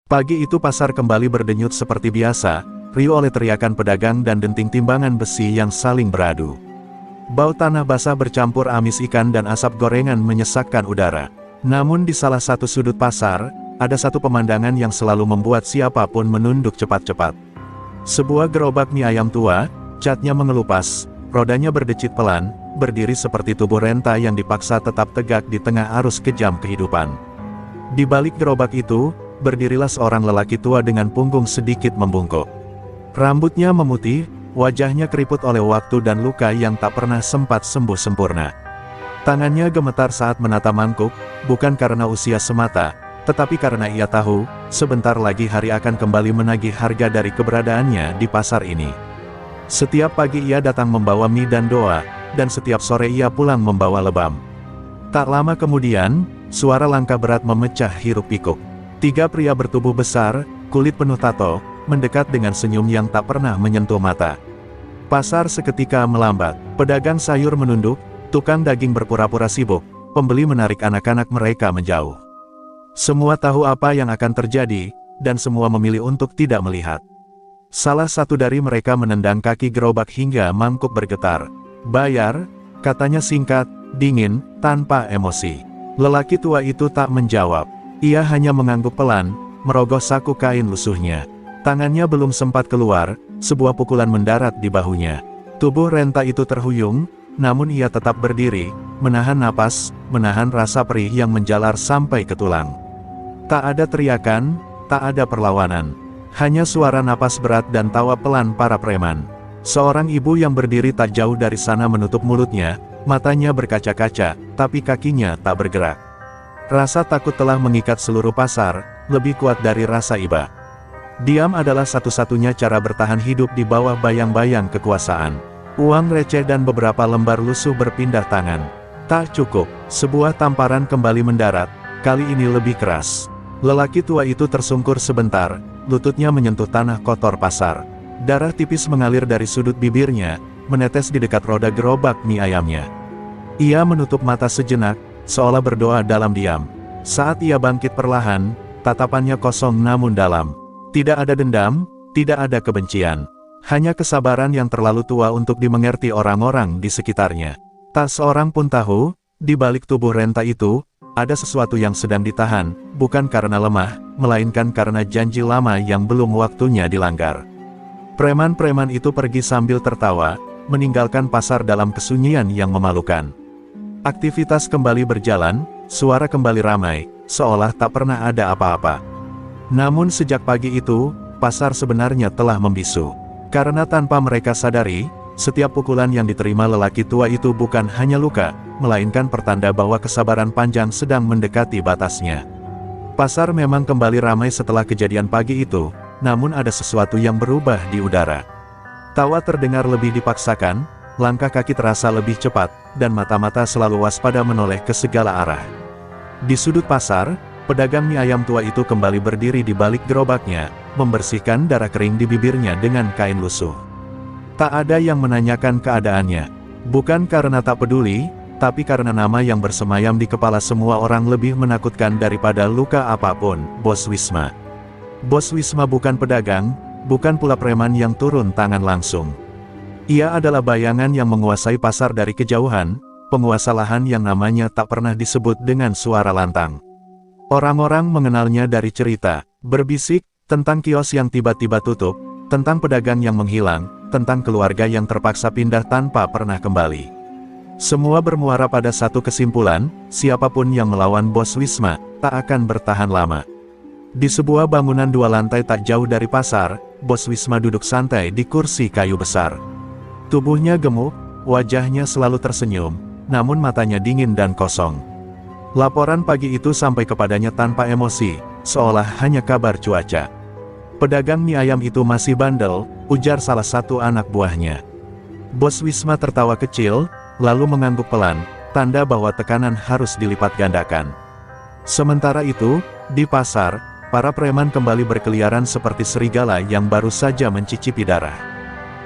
Pagi itu pasar kembali berdenyut seperti biasa, riuh oleh teriakan pedagang dan denting timbangan besi yang saling beradu. Bau tanah basah bercampur amis ikan dan asap gorengan menyesakkan udara. Namun di salah satu sudut pasar, ada satu pemandangan yang selalu membuat siapapun menunduk cepat-cepat. Sebuah gerobak mie ayam tua, catnya mengelupas, rodanya berdecit pelan, berdiri seperti tubuh renta yang dipaksa tetap tegak di tengah arus kejam kehidupan. Di balik gerobak itu, berdirilah seorang lelaki tua dengan punggung sedikit membungkuk. Rambutnya memutih, wajahnya keriput oleh waktu dan luka yang tak pernah sempat sembuh sempurna. Tangannya gemetar saat menata mangkuk, bukan karena usia semata, tetapi karena ia tahu, sebentar lagi hari akan kembali menagih harga dari keberadaannya di pasar ini. Setiap pagi ia datang membawa mie dan doa, dan setiap sore ia pulang membawa lebam. Tak lama kemudian, suara langkah berat memecah hiruk-pikuk. 3 pria bertubuh besar, kulit penuh tato, mendekat dengan senyum yang tak pernah menyentuh mata. Pasar seketika melambat, pedagang sayur menunduk, tukang daging berpura-pura sibuk, pembeli menarik anak-anak mereka menjauh. Semua tahu apa yang akan terjadi, dan semua memilih untuk tidak melihat. Salah satu dari mereka menendang kaki gerobak hingga mangkuk bergetar. "Bayar," katanya singkat, dingin, tanpa emosi. Lelaki tua itu tak menjawab. Ia hanya mengangguk pelan, merogoh saku kain lusuhnya. Tangannya belum sempat keluar, sebuah pukulan mendarat di bahunya. Tubuh renta itu terhuyung, namun ia tetap berdiri, menahan napas, menahan rasa perih yang menjalar sampai ke tulang. Tak ada teriakan, tak ada perlawanan. Hanya suara napas berat dan tawa pelan para preman. Seorang ibu yang berdiri tak jauh dari sana menutup mulutnya, matanya berkaca-kaca, tapi kakinya tak bergerak. Rasa takut telah mengikat seluruh pasar, lebih kuat dari rasa iba. Diam adalah satu-satunya cara bertahan hidup di bawah bayang-bayang kekuasaan. Uang receh dan beberapa lembar lusuh berpindah tangan. Tak cukup, sebuah tamparan kembali mendarat, kali ini lebih keras. Lelaki tua itu tersungkur sebentar, lututnya menyentuh tanah kotor pasar. Darah tipis mengalir dari sudut bibirnya, menetes di dekat roda gerobak mie ayamnya. Ia menutup mata sejenak, seolah berdoa dalam diam. Saat ia bangkit perlahan, tatapannya kosong namun dalam. Tidak ada dendam, tidak ada kebencian. Hanya kesabaran yang terlalu tua untuk dimengerti orang-orang di sekitarnya. Tak seorang pun tahu, di balik tubuh renta itu, ada sesuatu yang sedang ditahan, bukan karena lemah, melainkan karena janji lama yang belum waktunya dilanggar. Preman-preman itu pergi sambil tertawa, meninggalkan pasar dalam kesunyian yang memalukan. Aktivitas kembali berjalan, suara kembali ramai, seolah tak pernah ada apa-apa. Namun sejak pagi itu, pasar sebenarnya telah membisu. Karena tanpa mereka sadari, setiap pukulan yang diterima lelaki tua itu bukan hanya luka, melainkan pertanda bahwa kesabaran panjang sedang mendekati batasnya. Pasar memang kembali ramai setelah kejadian pagi itu, namun ada sesuatu yang berubah di udara. Tawa terdengar lebih dipaksakan, langkah kaki terasa lebih cepat, dan mata-mata selalu waspada menoleh ke segala arah. Di sudut pasar, pedagang mie ayam tua itu kembali berdiri di balik gerobaknya, membersihkan darah kering di bibirnya dengan kain lusuh. Tak ada yang menanyakan keadaannya. Bukan karena tak peduli, tapi karena nama yang bersemayam di kepala semua orang lebih menakutkan daripada luka apapun, Bos Wisma. Bos Wisma bukan pedagang, bukan pula preman yang turun tangan langsung. Ia adalah bayangan yang menguasai pasar dari kejauhan, penguasa lahan yang namanya tak pernah disebut dengan suara lantang. Orang-orang mengenalnya dari cerita, berbisik, tentang kios yang tiba-tiba tutup, tentang pedagang yang menghilang, tentang keluarga yang terpaksa pindah tanpa pernah kembali. Semua bermuara pada satu kesimpulan, siapapun yang melawan Bos Wisma, tak akan bertahan lama. Di sebuah bangunan 2 lantai tak jauh dari pasar, Bos Wisma duduk santai di kursi kayu besar. Tubuhnya gemuk, wajahnya selalu tersenyum, namun matanya dingin dan kosong. Laporan pagi itu sampai kepadanya tanpa emosi, seolah hanya kabar cuaca. "Pedagang mie ayam itu masih bandel," ujar salah satu anak buahnya. Bos Wisma tertawa kecil, lalu mengangguk pelan, tanda bahwa tekanan harus dilipat gandakan. Sementara itu, di pasar, para preman kembali berkeliaran seperti serigala yang baru saja mencicipi darah.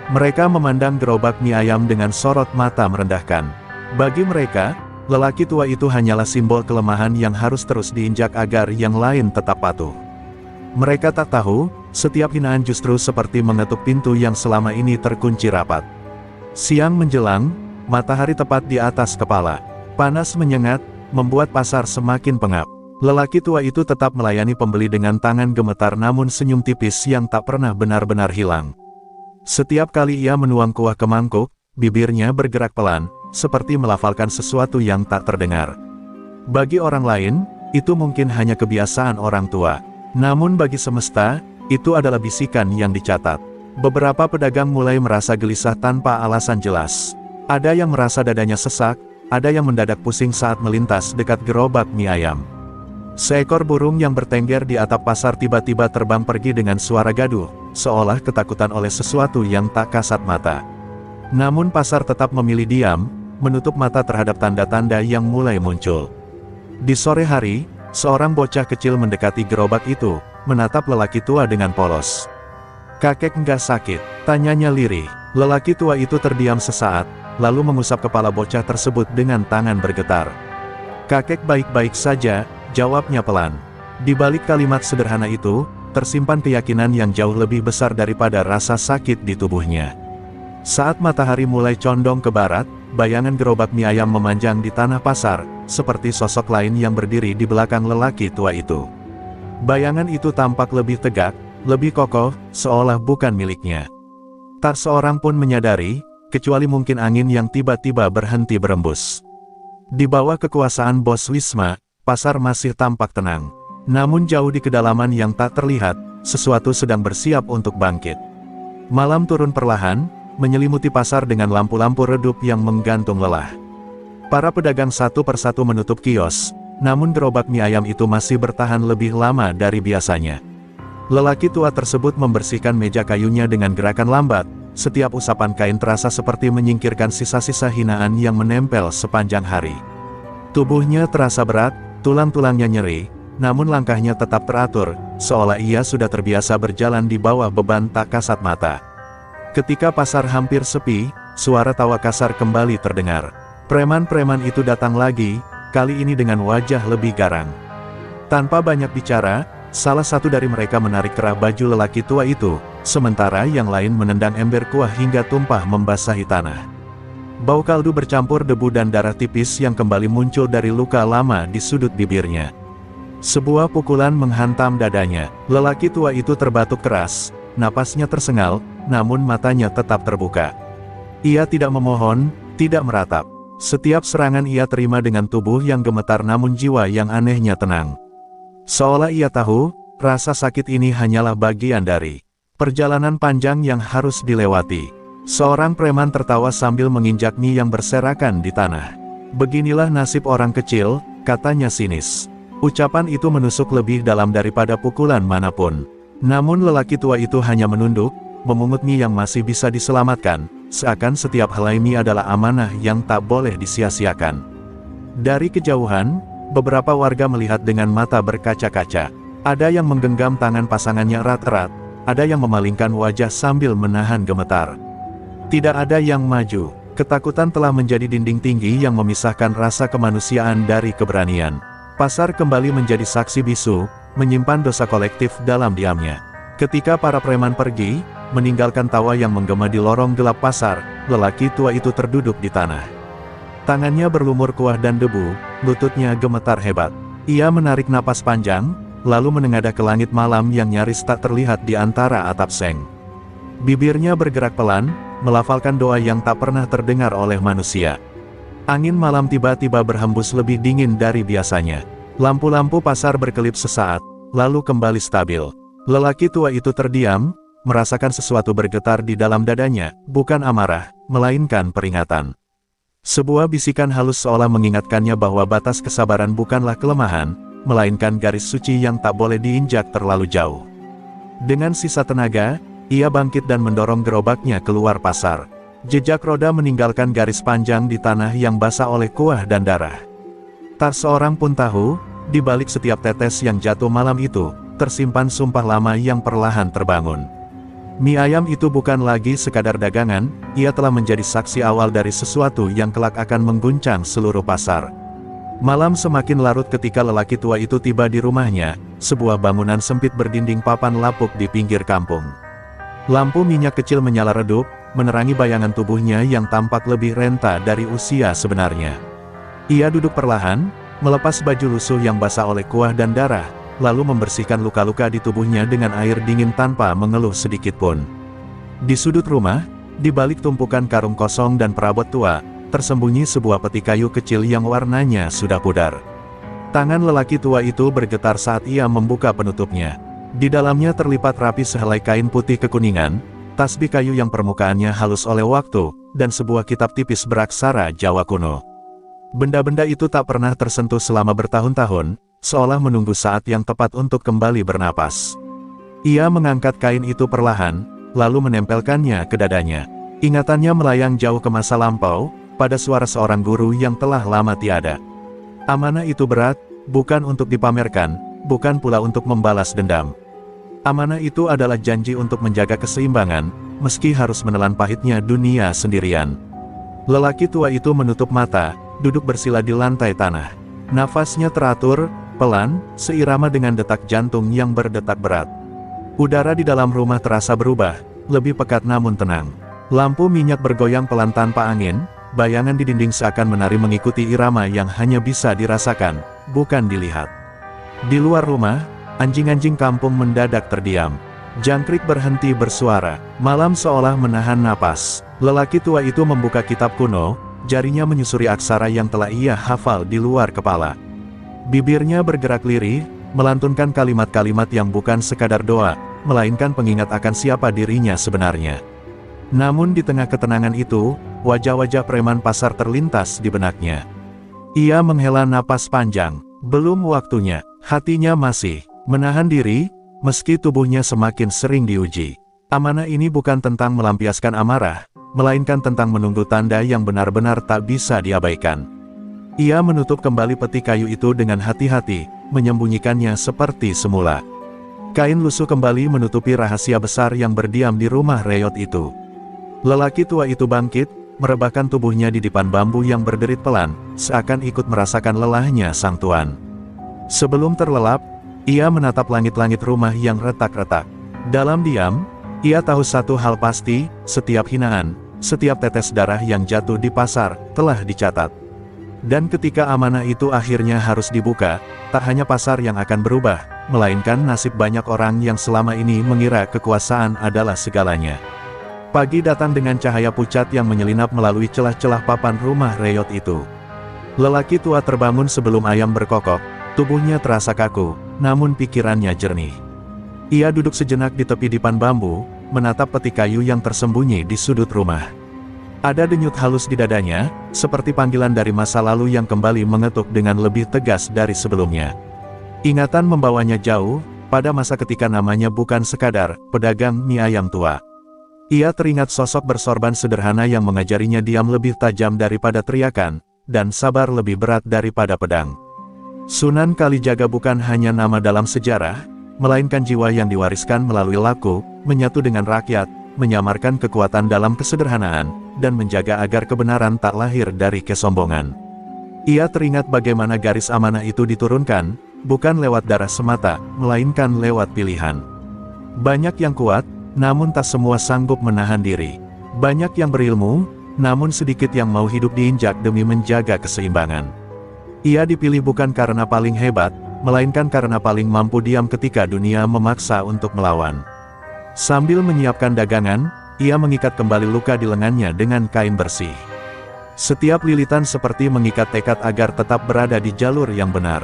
Mereka memandang gerobak mie ayam dengan sorot mata merendahkan. Bagi mereka, lelaki tua itu hanyalah simbol kelemahan yang harus terus diinjak agar yang lain tetap patuh. Mereka tak tahu, setiap hinaan justru seperti mengetuk pintu yang selama ini terkunci rapat. Siang menjelang, matahari tepat di atas kepala. Panas menyengat, membuat pasar semakin pengap. Lelaki tua itu tetap melayani pembeli dengan tangan gemetar namun senyum tipis yang tak pernah benar-benar hilang. Setiap kali ia menuang kuah ke mangkuk, bibirnya bergerak pelan, seperti melafalkan sesuatu yang tak terdengar. Bagi orang lain, itu mungkin hanya kebiasaan orang tua. Namun bagi semesta, itu adalah bisikan yang dicatat. Beberapa pedagang mulai merasa gelisah tanpa alasan jelas. Ada yang merasa dadanya sesak, ada yang mendadak pusing saat melintas dekat gerobak mie ayam. Seekor burung yang bertengger di atap pasar tiba-tiba terbang pergi dengan suara gaduh, seolah ketakutan oleh sesuatu yang tak kasat mata. Namun pasar tetap memilih diam, menutup mata terhadap tanda-tanda yang mulai muncul. Di sore hari, seorang bocah kecil mendekati gerobak itu, menatap lelaki tua dengan polos. "Kakek nggak sakit?" tanyanya lirih. Lelaki tua itu terdiam sesaat, lalu mengusap kepala bocah tersebut dengan tangan bergetar. "Kakek baik-baik saja," jawabnya pelan. Di balik kalimat sederhana itu, tersimpan keyakinan yang jauh lebih besar daripada rasa sakit di tubuhnya. Saat matahari mulai condong ke barat, bayangan gerobak mie ayam memanjang di tanah pasar, seperti sosok lain yang berdiri di belakang lelaki tua itu. Bayangan itu tampak lebih tegak, lebih kokoh, seolah bukan miliknya. Tak seorang pun menyadari, kecuali mungkin angin yang tiba-tiba berhenti berembus. Di bawah kekuasaan Bos Wisma, pasar masih tampak tenang. Namun jauh di kedalaman yang tak terlihat, sesuatu sedang bersiap untuk bangkit. Malam turun perlahan, menyelimuti pasar dengan lampu-lampu redup yang menggantung lelah. Para pedagang satu persatu menutup kios, namun gerobak mie ayam itu masih bertahan lebih lama dari biasanya. Lelaki tua tersebut membersihkan meja kayunya dengan gerakan lambat, setiap usapan kain terasa seperti menyingkirkan sisa-sisa hinaan yang menempel sepanjang hari. Tubuhnya terasa berat, tulang-tulangnya nyeri, namun langkahnya tetap teratur, seolah ia sudah terbiasa berjalan di bawah beban tak kasat mata. Ketika pasar hampir sepi, suara tawa kasar kembali terdengar. Preman-preman itu datang lagi, kali ini dengan wajah lebih garang. Tanpa banyak bicara, salah satu dari mereka menarik kerah baju lelaki tua itu, sementara yang lain menendang ember kuah hingga tumpah membasahi tanah. Bau kaldu bercampur debu dan darah tipis yang kembali muncul dari luka lama di sudut bibirnya. Sebuah pukulan menghantam dadanya, lelaki tua itu terbatuk keras, napasnya tersengal, namun matanya tetap terbuka. Ia tidak memohon, tidak meratap. Setiap serangan ia terima dengan tubuh yang gemetar namun jiwa yang anehnya tenang. Seolah ia tahu, rasa sakit ini hanyalah bagian dari perjalanan panjang yang harus dilewati. Seorang preman tertawa sambil menginjak mie yang berserakan di tanah. "Beginilah nasib orang kecil," katanya sinis. Ucapan itu menusuk lebih dalam daripada pukulan manapun. Namun lelaki tua itu hanya menunduk, memungut mie yang masih bisa diselamatkan, seakan setiap helai mie adalah amanah yang tak boleh disia-siakan. Dari kejauhan, beberapa warga melihat dengan mata berkaca-kaca. Ada yang menggenggam tangan pasangannya erat-erat, ada yang memalingkan wajah sambil menahan gemetar. Tidak ada yang maju. Ketakutan telah menjadi dinding tinggi yang memisahkan rasa kemanusiaan dari keberanian. Pasar kembali menjadi saksi bisu, menyimpan dosa kolektif dalam diamnya. Ketika para preman pergi, meninggalkan tawa yang menggema di lorong gelap pasar, lelaki tua itu terduduk di tanah. Tangannya berlumur kuah dan debu, lututnya gemetar hebat. Ia menarik napas panjang, lalu menengadah ke langit malam yang nyaris tak terlihat di antara atap seng. Bibirnya bergerak pelan, melafalkan doa yang tak pernah terdengar oleh manusia. Angin malam tiba-tiba berhembus lebih dingin dari biasanya. Lampu-lampu pasar berkelip sesaat, lalu kembali stabil. Lelaki tua itu terdiam, merasakan sesuatu bergetar di dalam dadanya, bukan amarah, melainkan peringatan. Sebuah bisikan halus seolah mengingatkannya bahwa batas kesabaran bukanlah kelemahan, melainkan garis suci yang tak boleh diinjak terlalu jauh. Dengan sisa tenaga, ia bangkit dan mendorong gerobaknya keluar pasar. Jejak roda meninggalkan garis panjang di tanah yang basah oleh kuah dan darah. Tak seorang pun tahu, di balik setiap tetes yang jatuh malam itu, tersimpan sumpah lama yang perlahan terbangun. Mie ayam itu bukan lagi sekadar dagangan, ia telah menjadi saksi awal dari sesuatu yang kelak akan mengguncang seluruh pasar. Malam semakin larut ketika lelaki tua itu tiba di rumahnya, sebuah bangunan sempit berdinding papan lapuk di pinggir kampung. Lampu minyak kecil menyala redup, menerangi bayangan tubuhnya yang tampak lebih renta dari usia sebenarnya. Ia duduk perlahan, melepas baju lusuh yang basah oleh kuah dan darah, lalu membersihkan luka-luka di tubuhnya dengan air dingin tanpa mengeluh sedikit pun. Di sudut rumah, di balik tumpukan karung kosong dan perabot tua, tersembunyi sebuah peti kayu kecil yang warnanya sudah pudar. Tangan lelaki tua itu bergetar saat ia membuka penutupnya. Di dalamnya terlipat rapi sehelai kain putih kekuningan, tasbih kayu yang permukaannya halus oleh waktu, dan sebuah kitab tipis beraksara Jawa kuno. Benda-benda itu tak pernah tersentuh selama bertahun-tahun, seolah menunggu saat yang tepat untuk kembali bernapas. Ia mengangkat kain itu perlahan, lalu menempelkannya ke dadanya. Ingatannya melayang jauh ke masa lampau, pada suara seorang guru yang telah lama tiada. Amanah itu berat, bukan untuk dipamerkan, bukan pula untuk membalas dendam. Amanah itu adalah janji untuk menjaga keseimbangan, meski harus menelan pahitnya dunia sendirian. Lelaki tua itu menutup mata, duduk bersila di lantai tanah. Nafasnya teratur, pelan, seirama dengan detak jantung yang berdetak berat. Udara di dalam rumah terasa berubah, lebih pekat namun tenang. Lampu minyak bergoyang pelan tanpa angin, bayangan di dinding seakan menari mengikuti irama yang hanya bisa dirasakan, bukan dilihat. Di luar rumah, anjing-anjing kampung mendadak terdiam. Jangkrik berhenti bersuara, malam seolah menahan napas. Lelaki tua itu membuka kitab kuno, jarinya menyusuri aksara yang telah ia hafal di luar kepala. Bibirnya bergerak lirih, melantunkan kalimat-kalimat yang bukan sekadar doa, melainkan pengingat akan siapa dirinya sebenarnya. Namun di tengah ketenangan itu, wajah-wajah preman pasar terlintas di benaknya. Ia menghela napas panjang, belum waktunya, hatinya masih menahan diri, meski tubuhnya semakin sering diuji. Amanah ini bukan tentang melampiaskan amarah, melainkan tentang menunggu tanda yang benar-benar tak bisa diabaikan. Ia menutup kembali peti kayu itu dengan hati-hati, menyembunyikannya seperti semula. Kain lusuh kembali menutupi rahasia besar yang berdiam di rumah reot itu. Lelaki tua itu bangkit, merebahkan tubuhnya di dipan bambu yang berderit pelan, seakan ikut merasakan lelahnya sang tuan. Sebelum terlelap, ia menatap langit-langit rumah yang retak-retak. Dalam diam, ia tahu satu hal pasti, setiap hinaan, setiap tetes darah yang jatuh di pasar, telah dicatat. Dan ketika amanah itu akhirnya harus dibuka, tak hanya pasar yang akan berubah, melainkan nasib banyak orang yang selama ini mengira kekuasaan adalah segalanya. Pagi datang dengan cahaya pucat yang menyelinap melalui celah-celah papan rumah reot itu. Lelaki tua terbangun sebelum ayam berkokok, tubuhnya terasa kaku, namun pikirannya jernih. Ia duduk sejenak di tepi dipan bambu, menatap peti kayu yang tersembunyi di sudut rumah. Ada denyut halus di dadanya, seperti panggilan dari masa lalu yang kembali mengetuk dengan lebih tegas dari sebelumnya. Ingatan membawanya jauh, pada masa ketika namanya bukan sekadar pedagang mie ayam tua. Ia teringat sosok bersorban sederhana yang mengajarinya diam lebih tajam daripada teriakan, dan sabar lebih berat daripada pedang. Sunan Kalijaga bukan hanya nama dalam sejarah, melainkan jiwa yang diwariskan melalui laku, menyatu dengan rakyat, menyamarkan kekuatan dalam kesederhanaan, dan menjaga agar kebenaran tak lahir dari kesombongan. Ia teringat bagaimana garis amanah itu diturunkan, bukan lewat darah semata, melainkan lewat pilihan. Banyak yang kuat, namun tak semua sanggup menahan diri. Banyak yang berilmu, namun sedikit yang mau hidup diinjak demi menjaga keseimbangan. Ia dipilih bukan karena paling hebat, melainkan karena paling mampu diam ketika dunia memaksa untuk melawan. Sambil menyiapkan dagangan, ia mengikat kembali luka di lengannya dengan kain bersih. Setiap lilitan seperti mengikat tekad agar tetap berada di jalur yang benar.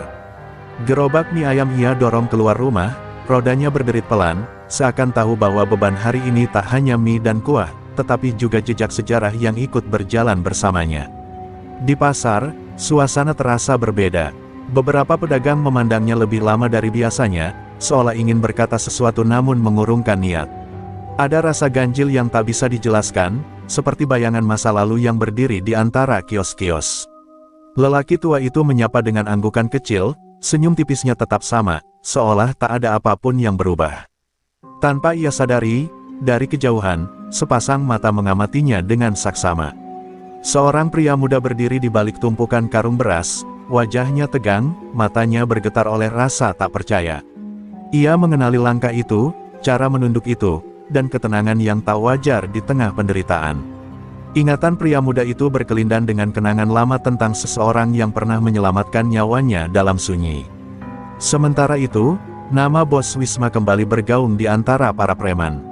Gerobak mie ayam ia dorong keluar rumah, rodanya berderit pelan, seakan tahu bahwa beban hari ini tak hanya mie dan kuah, tetapi juga jejak sejarah yang ikut berjalan bersamanya. Di pasar, suasana terasa berbeda. Beberapa pedagang memandangnya lebih lama dari biasanya, seolah ingin berkata sesuatu namun mengurungkan niat. Ada rasa ganjil yang tak bisa dijelaskan, seperti bayangan masa lalu yang berdiri di antara kios-kios. Lelaki tua itu menyapa dengan anggukan kecil, senyum tipisnya tetap sama, seolah tak ada apapun yang berubah. Tanpa ia sadari, dari kejauhan, sepasang mata mengamatinya dengan saksama. Seorang pria muda berdiri di balik tumpukan karung beras, wajahnya tegang, matanya bergetar oleh rasa tak percaya. Ia mengenali langkah itu, cara menunduk itu, dan ketenangan yang tak wajar di tengah penderitaan. Ingatan pria muda itu berkelindan dengan kenangan lama tentang seseorang yang pernah menyelamatkan nyawanya dalam sunyi. Sementara itu, nama bos Wisma kembali bergaung di antara para preman.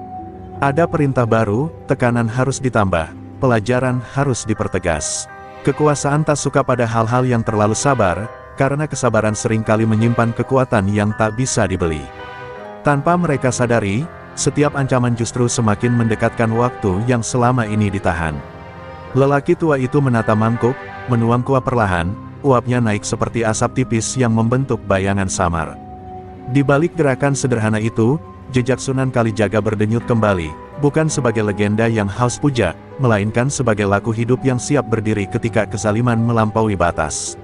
Ada perintah baru, tekanan harus ditambah, pelajaran harus dipertegas. Kekuasaan tak suka pada hal-hal yang terlalu sabar, karena kesabaran seringkali menyimpan kekuatan yang tak bisa dibeli. Tanpa mereka sadari, setiap ancaman justru semakin mendekatkan waktu yang selama ini ditahan. Lelaki tua itu menata mangkuk, menuang kuah perlahan, uapnya naik seperti asap tipis yang membentuk bayangan samar. Di balik gerakan sederhana itu, jejak Sunan Kalijaga berdenyut kembali, bukan sebagai legenda yang haus puja, melainkan sebagai laku hidup yang siap berdiri ketika kezaliman melampaui batas.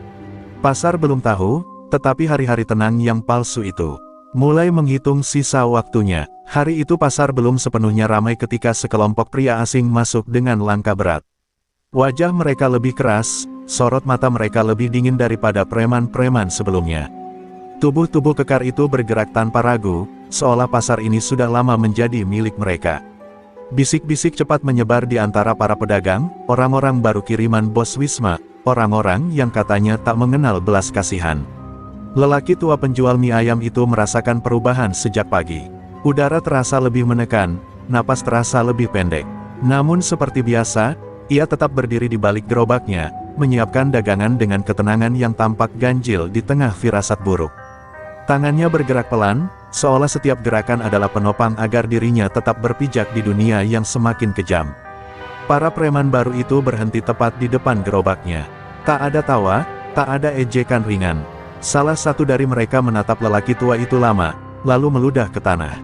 Pasar belum tahu, tetapi hari-hari tenang yang palsu itu mulai menghitung sisa waktunya. Hari itu pasar belum sepenuhnya ramai ketika sekelompok pria asing masuk dengan langkah berat. Wajah mereka lebih keras, sorot mata mereka lebih dingin daripada preman-preman sebelumnya. Tubuh-tubuh kekar itu bergerak tanpa ragu, seolah pasar ini sudah lama menjadi milik mereka. Bisik-bisik cepat menyebar di antara para pedagang, orang-orang baru kiriman bos Wisma, orang-orang yang katanya tak mengenal belas kasihan. Lelaki tua penjual mie ayam itu merasakan perubahan sejak pagi. Udara terasa lebih menekan, napas terasa lebih pendek. Namun seperti biasa, ia tetap berdiri di balik gerobaknya, menyiapkan dagangan dengan ketenangan yang tampak ganjil di tengah firasat buruk. Tangannya bergerak pelan, seolah setiap gerakan adalah penopang agar dirinya tetap berpijak di dunia yang semakin kejam. Para preman baru itu berhenti tepat di depan gerobaknya. Tak ada tawa, tak ada ejekan ringan. Salah satu dari mereka menatap lelaki tua itu lama, lalu meludah ke tanah.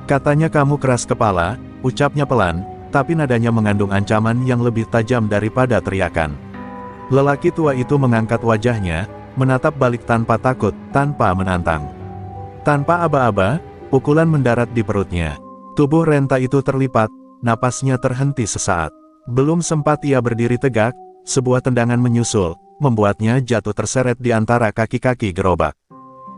Katanya kamu keras kepala, ucapnya pelan, tapi nadanya mengandung ancaman yang lebih tajam daripada teriakan. Lelaki tua itu mengangkat wajahnya, menatap balik tanpa takut, tanpa menantang. Tanpa aba-aba, pukulan mendarat di perutnya. Tubuh renta itu terlipat, napasnya terhenti sesaat. Belum sempat ia berdiri tegak, sebuah tendangan menyusul, membuatnya jatuh terseret di antara kaki-kaki gerobak.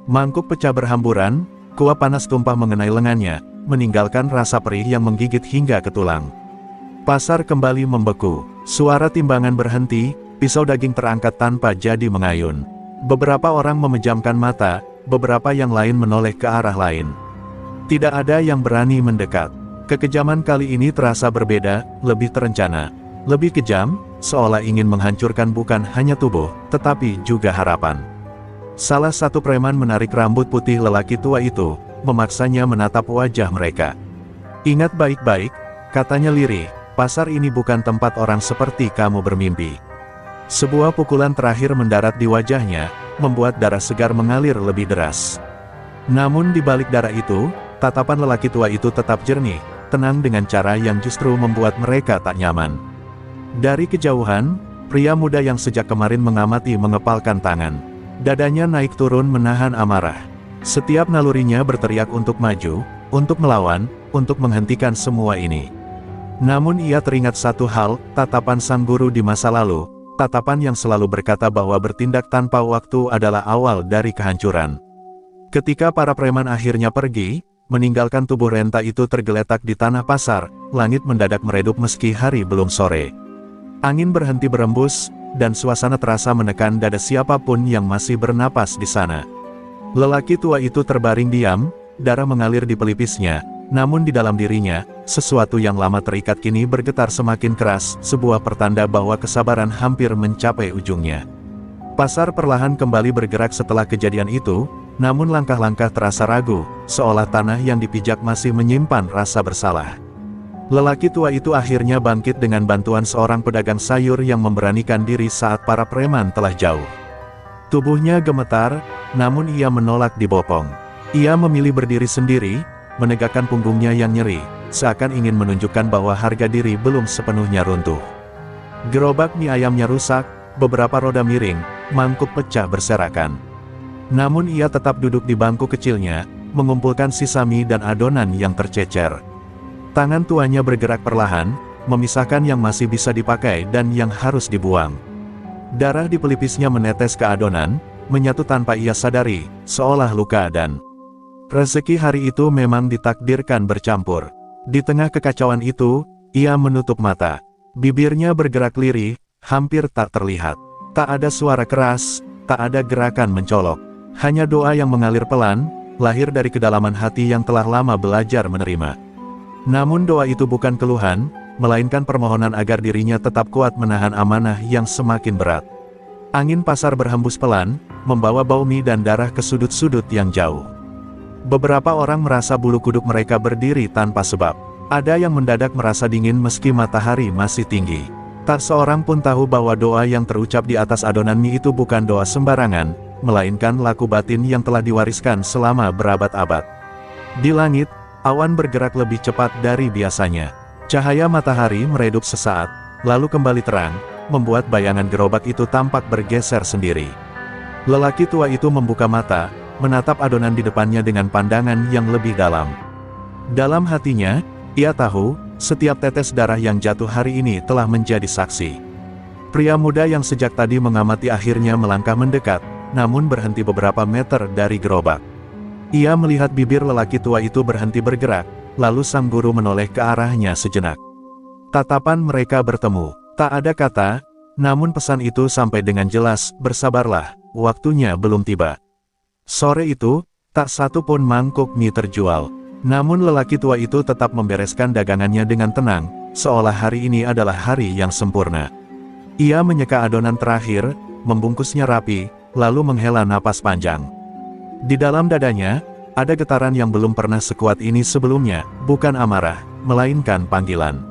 Mangkuk pecah berhamburan, kuah panas tumpah mengenai lengannya, meninggalkan rasa perih yang menggigit hingga ke tulang. Pasar kembali membeku, suara timbangan berhenti, pisau daging terangkat tanpa jadi mengayun. Beberapa orang memejamkan mata, beberapa yang lain menoleh ke arah lain. Tidak ada yang berani mendekat. Kekejaman kali ini terasa berbeda, lebih terencana, lebih kejam, seolah ingin menghancurkan bukan hanya tubuh, tetapi juga harapan. Salah satu preman menarik rambut putih lelaki tua itu, memaksanya menatap wajah mereka. Ingat baik-baik, katanya lirih, pasar ini bukan tempat orang seperti kamu bermimpi. Sebuah pukulan terakhir mendarat di wajahnya, membuat darah segar mengalir lebih deras. Namun di balik darah itu, tatapan lelaki tua itu tetap jernih, tenang dengan cara yang justru membuat mereka tak nyaman. Dari kejauhan, pria muda yang sejak kemarin mengamati mengepalkan tangan. Dadanya naik turun menahan amarah. Setiap nalurinya berteriak untuk maju, untuk melawan, untuk menghentikan semua ini. Namun ia teringat satu hal, tatapan sang guru di masa lalu, tatapan yang selalu berkata bahwa bertindak tanpa waktu adalah awal dari kehancuran. Ketika para preman akhirnya pergi, meninggalkan tubuh renta itu tergeletak di tanah pasar, langit mendadak meredup meski hari belum sore. Angin berhenti berembus, dan suasana terasa menekan dada siapapun yang masih bernapas di sana. Lelaki tua itu terbaring diam, darah mengalir di pelipisnya, namun di dalam dirinya, sesuatu yang lama terikat kini bergetar semakin keras, sebuah pertanda bahwa kesabaran hampir mencapai ujungnya. Pasar perlahan kembali bergerak setelah kejadian itu, namun langkah-langkah terasa ragu, seolah tanah yang dipijak masih menyimpan rasa bersalah. Lelaki tua itu akhirnya bangkit dengan bantuan seorang pedagang sayur yang memberanikan diri saat para preman telah jauh. Tubuhnya gemetar, namun ia menolak dibopong. Ia memilih berdiri sendiri, menegakkan punggungnya yang nyeri, seakan ingin menunjukkan bahwa harga diri belum sepenuhnya runtuh. Gerobak mie ayamnya rusak, beberapa roda miring, mangkuk pecah berserakan. Namun ia tetap duduk di bangku kecilnya, mengumpulkan sisa mie dan adonan yang tercecer. Tangan tuanya bergerak perlahan, memisahkan yang masih bisa dipakai dan yang harus dibuang. Darah di pelipisnya menetes ke adonan, menyatu tanpa ia sadari, seolah luka dan rezeki hari itu memang ditakdirkan bercampur. Di tengah kekacauan itu, ia menutup mata. Bibirnya bergerak lirih, hampir tak terlihat. Tak ada suara keras, tak ada gerakan mencolok. Hanya doa yang mengalir pelan, lahir dari kedalaman hati yang telah lama belajar menerima. Namun doa itu bukan keluhan, melainkan permohonan agar dirinya tetap kuat menahan amanah yang semakin berat. Angin pasar berhembus pelan, membawa bau mie dan darah ke sudut-sudut yang jauh. Beberapa orang merasa bulu kuduk mereka berdiri tanpa sebab. Ada yang mendadak merasa dingin meski matahari masih tinggi. Tak seorang pun tahu bahwa doa yang terucap di atas adonan mie itu bukan doa sembarangan, melainkan laku batin yang telah diwariskan selama berabad-abad. Di langit, awan bergerak lebih cepat dari biasanya. Cahaya matahari meredup sesaat, lalu kembali terang, membuat bayangan gerobak itu tampak bergeser sendiri. Lelaki tua itu membuka mata, menatap adonan di depannya dengan pandangan yang lebih dalam. Dalam hatinya, ia tahu, setiap tetes darah yang jatuh hari ini telah menjadi saksi. Pria muda yang sejak tadi mengamati akhirnya melangkah mendekat, namun berhenti beberapa meter dari gerobak. Ia melihat bibir lelaki tua itu berhenti bergerak, lalu sang guru menoleh ke arahnya sejenak. Tatapan mereka bertemu, tak ada kata, namun pesan itu sampai dengan jelas, bersabarlah, waktunya belum tiba. Sore itu, tak satu pun mangkuk mie terjual. Namun lelaki tua itu tetap membereskan dagangannya dengan tenang, seolah hari ini adalah hari yang sempurna. Ia menyeka adonan terakhir, membungkusnya rapi, lalu menghela napas panjang. Di dalam dadanya, ada getaran yang belum pernah sekuat ini sebelumnya, bukan amarah, melainkan panggilan.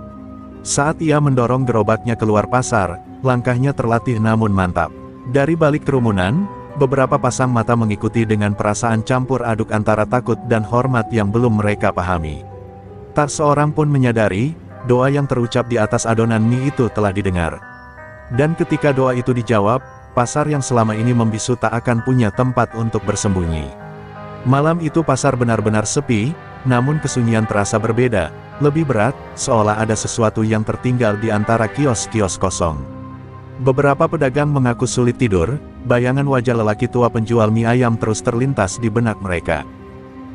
Saat ia mendorong gerobaknya keluar pasar, langkahnya terlatih namun mantap. Dari balik kerumunan, beberapa pasang mata mengikuti dengan perasaan campur aduk antara takut dan hormat yang belum mereka pahami. Tak seorang pun menyadari, doa yang terucap di atas adonan mie itu telah didengar. Dan ketika doa itu dijawab, pasar yang selama ini membisu tak akan punya tempat untuk bersembunyi. Malam itu pasar benar-benar sepi, namun kesunyian terasa berbeda, lebih berat, seolah ada sesuatu yang tertinggal di antara kios-kios kosong. Beberapa pedagang mengaku sulit tidur, bayangan wajah lelaki tua penjual mie ayam terus terlintas di benak mereka.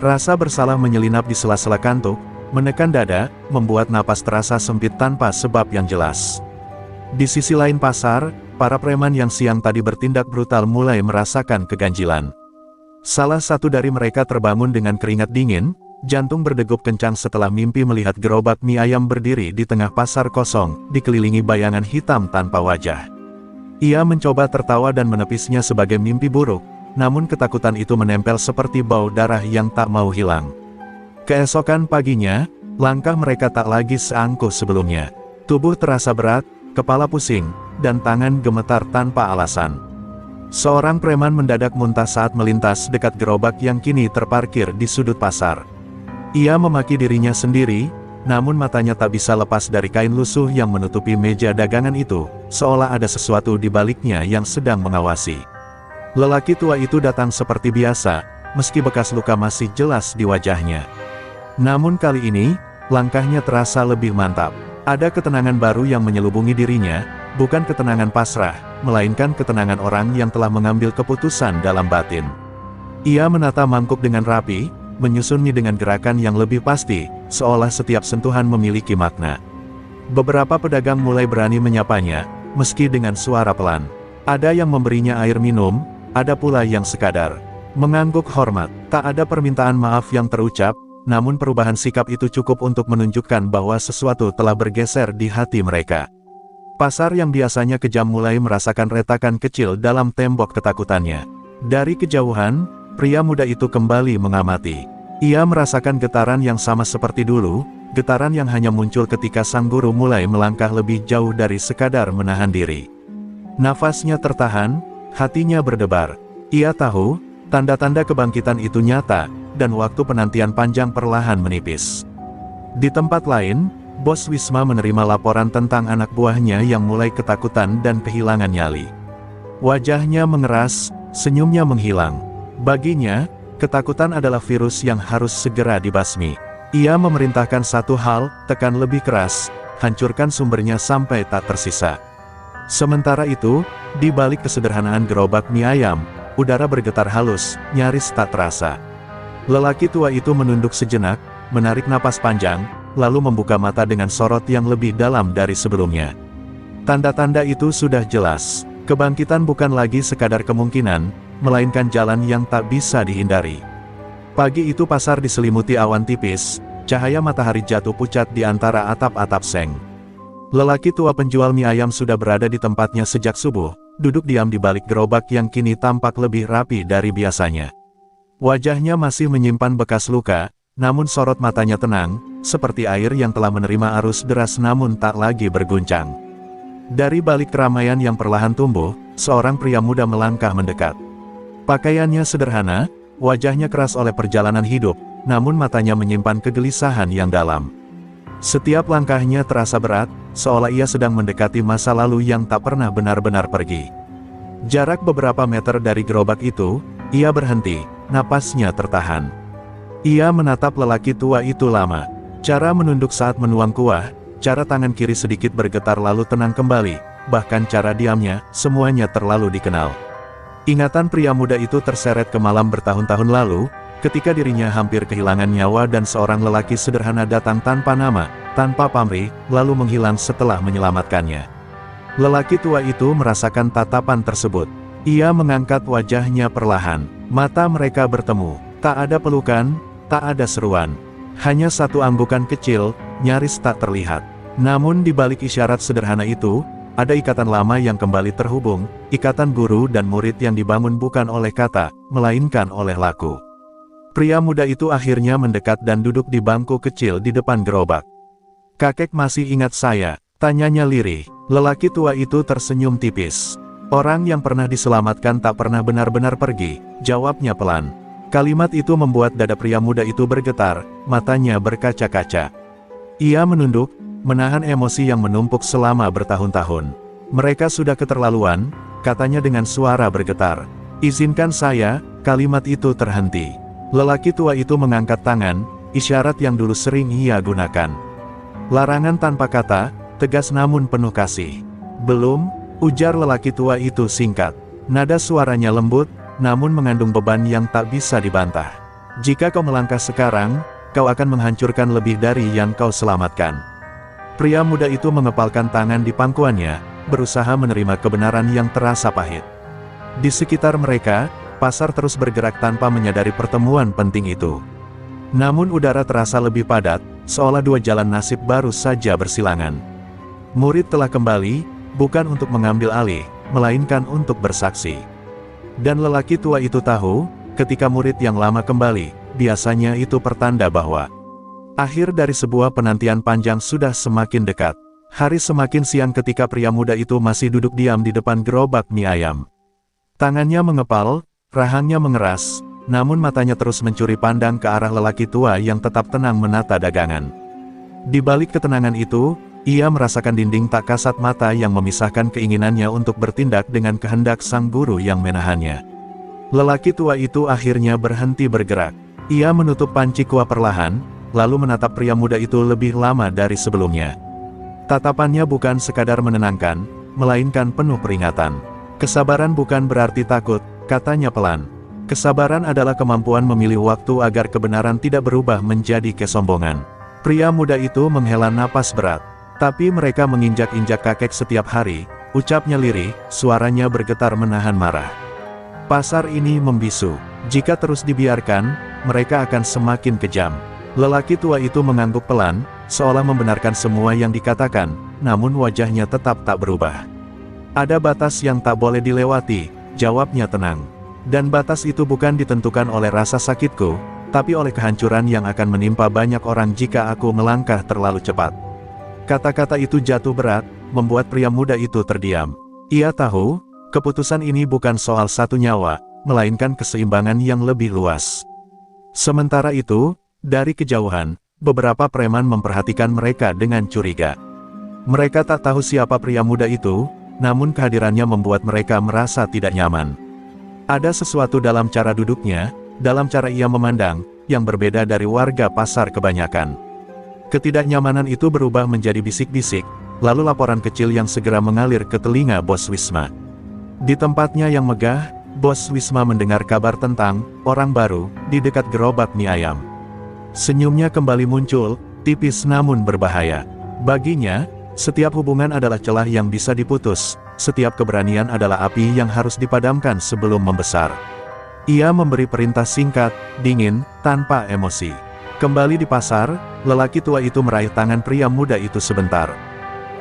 Rasa bersalah menyelinap di sela-sela kantuk, menekan dada, membuat napas terasa sempit tanpa sebab yang jelas. Di sisi lain pasar, para preman yang siang tadi bertindak brutal mulai merasakan keganjilan. Salah satu dari mereka terbangun dengan keringat dingin, jantung berdegup kencang setelah mimpi melihat gerobak mie ayam berdiri di tengah pasar kosong, dikelilingi bayangan hitam tanpa wajah. Ia mencoba tertawa dan menepisnya sebagai mimpi buruk, namun ketakutan itu menempel seperti bau darah yang tak mau hilang. Keesokan paginya, langkah mereka tak lagi seangkuh sebelumnya. Tubuh terasa berat, kepala pusing, dan tangan gemetar tanpa alasan. Seorang preman mendadak muntah saat melintas dekat gerobak yang kini terparkir di sudut pasar. Ia memaki dirinya sendiri, namun matanya tak bisa lepas dari kain lusuh yang menutupi meja dagangan itu, seolah ada sesuatu di baliknya yang sedang mengawasi. Lelaki tua itu datang seperti biasa, meski bekas luka masih jelas di wajahnya. Namun kali ini, langkahnya terasa lebih mantap. Ada ketenangan baru yang menyelubungi dirinya, bukan ketenangan pasrah, melainkan ketenangan orang yang telah mengambil keputusan dalam batin. Ia menata mangkuk dengan rapi, menyusun mie dengan gerakan yang lebih pasti, seolah setiap sentuhan memiliki makna. Beberapa pedagang mulai berani menyapanya, meski dengan suara pelan. Ada yang memberinya air minum, ada pula yang sekadar mengangguk hormat. Tak ada permintaan maaf yang terucap, namun perubahan sikap itu cukup untuk menunjukkan bahwa sesuatu telah bergeser di hati mereka. Pasar yang biasanya kejam mulai merasakan retakan kecil dalam tembok ketakutannya. Dari kejauhan, pria muda itu kembali mengamati. Ia merasakan getaran yang sama seperti dulu, getaran yang hanya muncul ketika sang guru mulai melangkah lebih jauh dari sekadar menahan diri. Nafasnya tertahan, hatinya berdebar. Ia tahu, tanda-tanda kebangkitan itu nyata, dan waktu penantian panjang perlahan menipis. Di tempat lain, Bos Wisma menerima laporan tentang anak buahnya yang mulai ketakutan dan kehilangan nyali. Wajahnya mengeras, senyumnya menghilang. Baginya, ketakutan adalah virus yang harus segera dibasmi. Ia memerintahkan satu hal, tekan lebih keras, hancurkan sumbernya sampai tak tersisa. Sementara itu, di balik kesederhanaan gerobak mie ayam, udara bergetar halus, nyaris tak terasa. Lelaki tua itu menunduk sejenak, menarik napas panjang, lalu membuka mata dengan sorot yang lebih dalam dari sebelumnya. Tanda-tanda itu sudah jelas. Kebangkitan bukan lagi sekadar kemungkinan, melainkan jalan yang tak bisa dihindari. Pagi itu pasar diselimuti awan tipis, cahaya matahari jatuh pucat di antara atap-atap seng. Lelaki tua penjual mie ayam sudah berada di tempatnya sejak subuh, duduk diam di balik gerobak yang kini tampak lebih rapi dari biasanya. Wajahnya masih menyimpan bekas luka, namun sorot matanya tenang, seperti air yang telah menerima arus deras namun tak lagi berguncang. Dari balik keramaian yang perlahan tumbuh, seorang pria muda melangkah mendekat. Pakaiannya sederhana, wajahnya keras oleh perjalanan hidup, namun matanya menyimpan kegelisahan yang dalam. Setiap langkahnya terasa berat, seolah ia sedang mendekati masa lalu yang tak pernah benar-benar pergi. Jarak beberapa meter dari gerobak itu, ia berhenti, napasnya tertahan. Ia menatap lelaki tua itu lama. Cara menunduk saat menuang kuah, cara tangan kiri sedikit bergetar lalu tenang kembali, bahkan cara diamnya, semuanya terlalu dikenal. Ingatan pria muda itu terseret ke malam bertahun-tahun lalu, ketika dirinya hampir kehilangan nyawa dan seorang lelaki sederhana datang tanpa nama, tanpa pamrih, lalu menghilang setelah menyelamatkannya. Lelaki tua itu merasakan tatapan tersebut. Ia mengangkat wajahnya perlahan, mata mereka bertemu, tak ada pelukan, tak ada seruan. Hanya satu anggukan kecil, nyaris tak terlihat. Namun di balik isyarat sederhana itu, ada ikatan lama yang kembali terhubung, ikatan guru dan murid yang dibangun bukan oleh kata, melainkan oleh laku. Pria muda itu akhirnya mendekat dan duduk di bangku kecil di depan gerobak. "Kakek masih ingat saya?" tanyanya lirih. Lelaki tua itu tersenyum tipis. "Orang yang pernah diselamatkan tak pernah benar-benar pergi," jawabnya pelan. Kalimat itu membuat dada pria muda itu bergetar, matanya berkaca-kaca. Ia menunduk, menahan emosi yang menumpuk selama bertahun-tahun. "Mereka sudah keterlaluan," katanya dengan suara bergetar. "Izinkan saya," kalimat itu terhenti. Lelaki tua itu mengangkat tangan, isyarat yang dulu sering ia gunakan. Larangan tanpa kata, tegas namun penuh kasih. "Belum," ujar lelaki tua itu singkat. Nada suaranya lembut, namun mengandung beban yang tak bisa dibantah. "Jika kau melangkah sekarang, kau akan menghancurkan lebih dari yang kau selamatkan." Pria muda itu mengepalkan tangan di pangkuannya, berusaha menerima kebenaran yang terasa pahit. Di sekitar mereka, pasar terus bergerak tanpa menyadari pertemuan penting itu. Namun udara terasa lebih padat, seolah dua jalan nasib baru saja bersilangan. Murid telah kembali, bukan untuk mengambil alih, melainkan untuk bersaksi. Dan lelaki tua itu tahu, ketika murid yang lama kembali, biasanya itu pertanda bahwa akhir dari sebuah penantian panjang sudah semakin dekat. Hari semakin siang ketika pria muda itu masih duduk diam di depan gerobak mie ayam. Tangannya mengepal, rahangnya mengeras, namun matanya terus mencuri pandang ke arah lelaki tua yang tetap tenang menata dagangan. Di balik ketenangan itu, ia merasakan dinding tak kasat mata yang memisahkan keinginannya untuk bertindak dengan kehendak sang guru yang menahannya. Lelaki tua itu akhirnya berhenti bergerak. Ia menutup panci kuah perlahan, lalu menatap pria muda itu lebih lama dari sebelumnya. Tatapannya bukan sekadar menenangkan, melainkan penuh peringatan. "Kesabaran bukan berarti takut," katanya pelan. "Kesabaran adalah kemampuan memilih waktu agar kebenaran tidak berubah menjadi kesombongan." Pria muda itu menghela napas berat. "Tapi mereka menginjak-injak kakek setiap hari," ucapnya lirih, suaranya bergetar menahan marah. "Pasar ini membisu. Jika terus dibiarkan, mereka akan semakin kejam." Lelaki tua itu mengangguk pelan, seolah membenarkan semua yang dikatakan, namun wajahnya tetap tak berubah. "Ada batas yang tak boleh dilewati," jawabnya tenang. "Dan batas itu bukan ditentukan oleh rasa sakitku, tapi oleh kehancuran yang akan menimpa banyak orang jika aku melangkah terlalu cepat." Kata-kata itu jatuh berat, membuat pria muda itu terdiam. Ia tahu, keputusan ini bukan soal satu nyawa, melainkan keseimbangan yang lebih luas. Sementara itu, dari kejauhan, beberapa preman memperhatikan mereka dengan curiga. Mereka tak tahu siapa pria muda itu, namun kehadirannya membuat mereka merasa tidak nyaman. Ada sesuatu dalam cara duduknya, dalam cara ia memandang, yang berbeda dari warga pasar kebanyakan. Ketidaknyamanan itu berubah menjadi bisik-bisik, lalu laporan kecil yang segera mengalir ke telinga Bos Wisma. Di tempatnya yang megah, Bos Wisma mendengar kabar tentang orang baru di dekat gerobak mie ayam. Senyumnya kembali muncul, tipis namun berbahaya. Baginya, setiap hubungan adalah celah yang bisa diputus, setiap keberanian adalah api yang harus dipadamkan sebelum membesar. Ia memberi perintah singkat, dingin, tanpa emosi. Kembali di pasar, lelaki tua itu meraih tangan pria muda itu sebentar.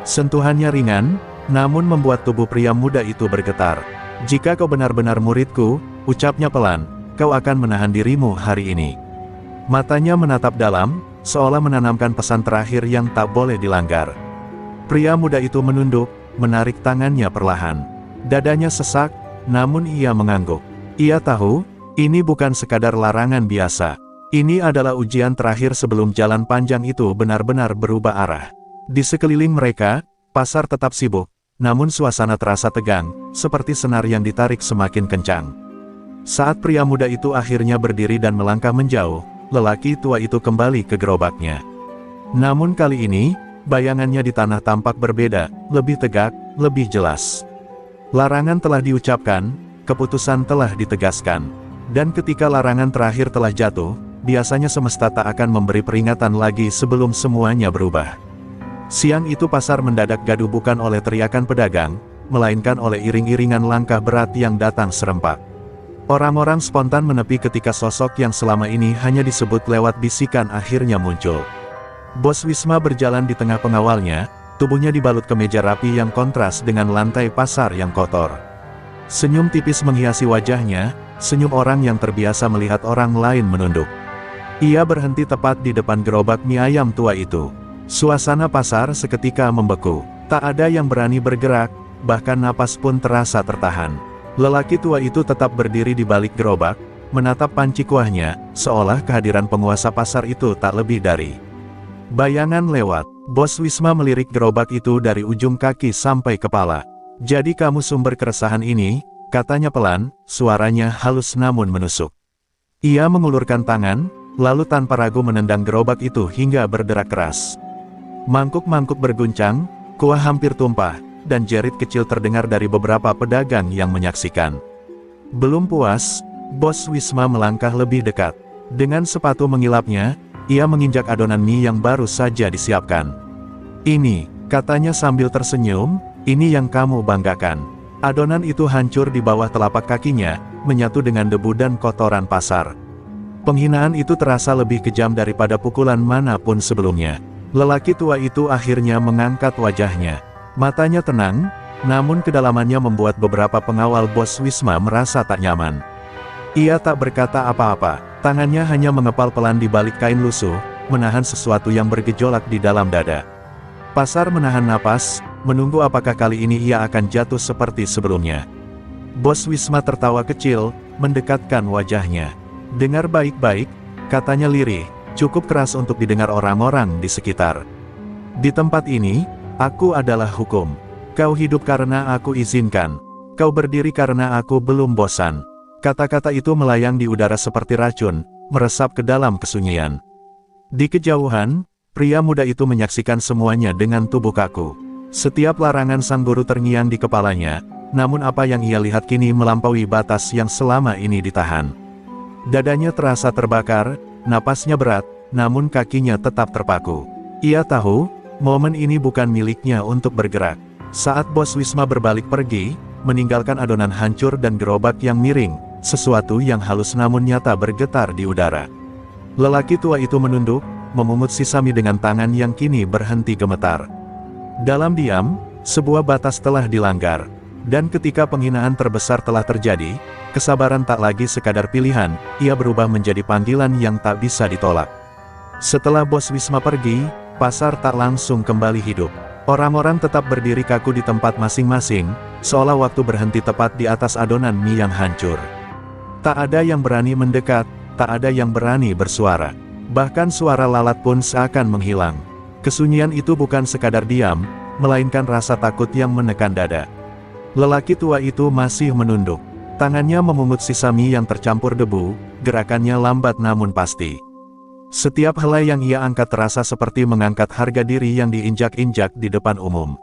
Sentuhannya ringan, namun membuat tubuh pria muda itu bergetar. "Jika kau benar-benar muridku," ucapnya pelan, "kau akan menahan dirimu hari ini." Matanya menatap dalam, seolah menanamkan pesan terakhir yang tak boleh dilanggar. Pria muda itu menunduk, menarik tangannya perlahan. Dadanya sesak, namun ia mengangguk. Ia tahu, ini bukan sekadar larangan biasa. Ini adalah ujian terakhir sebelum jalan panjang itu benar-benar berubah arah. Di sekeliling mereka, pasar tetap sibuk, namun suasana terasa tegang, seperti senar yang ditarik semakin kencang. Saat pria muda itu akhirnya berdiri dan melangkah menjauh, lelaki tua itu kembali ke gerobaknya. Namun kali ini, bayangannya di tanah tampak berbeda, lebih tegak, lebih jelas. Larangan telah diucapkan, keputusan telah ditegaskan. Dan ketika larangan terakhir telah jatuh, biasanya semesta tak akan memberi peringatan lagi sebelum semuanya berubah. Siang itu pasar mendadak gaduh bukan oleh teriakan pedagang, melainkan oleh iring-iringan langkah berat yang datang serempak. Orang-orang spontan menepi ketika sosok yang selama ini hanya disebut lewat bisikan akhirnya muncul. Bos Wisma berjalan di tengah pengawalnya, tubuhnya dibalut kemeja rapi yang kontras dengan lantai pasar yang kotor. Senyum tipis menghiasi wajahnya, senyum orang yang terbiasa melihat orang lain menunduk. Ia berhenti tepat di depan gerobak mie ayam tua itu. Suasana pasar seketika membeku. Tak ada yang berani bergerak, bahkan napas pun terasa tertahan. Lelaki tua itu tetap berdiri di balik gerobak, menatap panci kuahnya, seolah kehadiran penguasa pasar itu tak lebih dari bayangan lewat. Bos Wisma melirik gerobak itu dari ujung kaki sampai kepala. "Jadi kamu sumber keresahan ini," katanya pelan, suaranya halus namun menusuk. Ia mengulurkan tangan, lalu tanpa ragu menendang gerobak itu hingga berderak keras. Mangkuk-mangkuk berguncang, kuah hampir tumpah, dan jerit kecil terdengar dari beberapa pedagang yang menyaksikan. Belum puas, Bos Wisma melangkah lebih dekat. Dengan sepatu mengilapnya, ia menginjak adonan mie yang baru saja disiapkan. "Ini," katanya sambil tersenyum, "ini yang kamu banggakan." Adonan itu hancur di bawah telapak kakinya, menyatu dengan debu dan kotoran pasar. Penghinaan itu terasa lebih kejam daripada pukulan manapun sebelumnya. Lelaki tua itu akhirnya mengangkat wajahnya. Matanya tenang, namun kedalamannya membuat beberapa pengawal Bos Wisma merasa tak nyaman. Ia tak berkata apa-apa, tangannya hanya mengepal pelan di balik kain lusuh, menahan sesuatu yang bergejolak di dalam dada. Pasar menahan napas, menunggu apakah kali ini ia akan jatuh seperti sebelumnya. Bos Wisma tertawa kecil, mendekatkan wajahnya. "Dengar baik-baik," katanya lirih, cukup keras untuk didengar orang-orang di sekitar. "Di tempat ini, aku adalah hukum. Kau hidup karena aku izinkan. Kau berdiri karena aku belum bosan." Kata-kata itu melayang di udara seperti racun, meresap ke dalam kesunyian. Di kejauhan, pria muda itu menyaksikan semuanya dengan tubuh kaku. Setiap larangan sang guru terngiang di kepalanya, namun apa yang ia lihat kini melampaui batas yang selama ini ditahan. Dadanya terasa terbakar, napasnya berat, namun kakinya tetap terpaku. Ia tahu, momen ini bukan miliknya untuk bergerak. Saat Bos Wisma berbalik pergi, meninggalkan adonan hancur dan gerobak yang miring, sesuatu yang halus namun nyata bergetar di udara. Lelaki tua itu menunduk, memungut sisa mie dengan tangan yang kini berhenti gemetar. Dalam diam, sebuah batas telah dilanggar. Dan ketika penghinaan terbesar telah terjadi, kesabaran tak lagi sekadar pilihan, ia berubah menjadi panggilan yang tak bisa ditolak. Setelah Bos Wisma pergi, pasar tak langsung kembali hidup. Orang-orang tetap berdiri kaku di tempat masing-masing, seolah waktu berhenti tepat di atas adonan mie yang hancur. Tak ada yang berani mendekat, tak ada yang berani bersuara. Bahkan suara lalat pun seakan menghilang. Kesunyian itu bukan sekadar diam, melainkan rasa takut yang menekan dada. Lelaki tua itu masih menunduk. Tangannya memungut sisa mie yang tercampur debu, gerakannya lambat namun pasti. Setiap helai yang ia angkat terasa seperti mengangkat harga diri yang diinjak-injak di depan umum.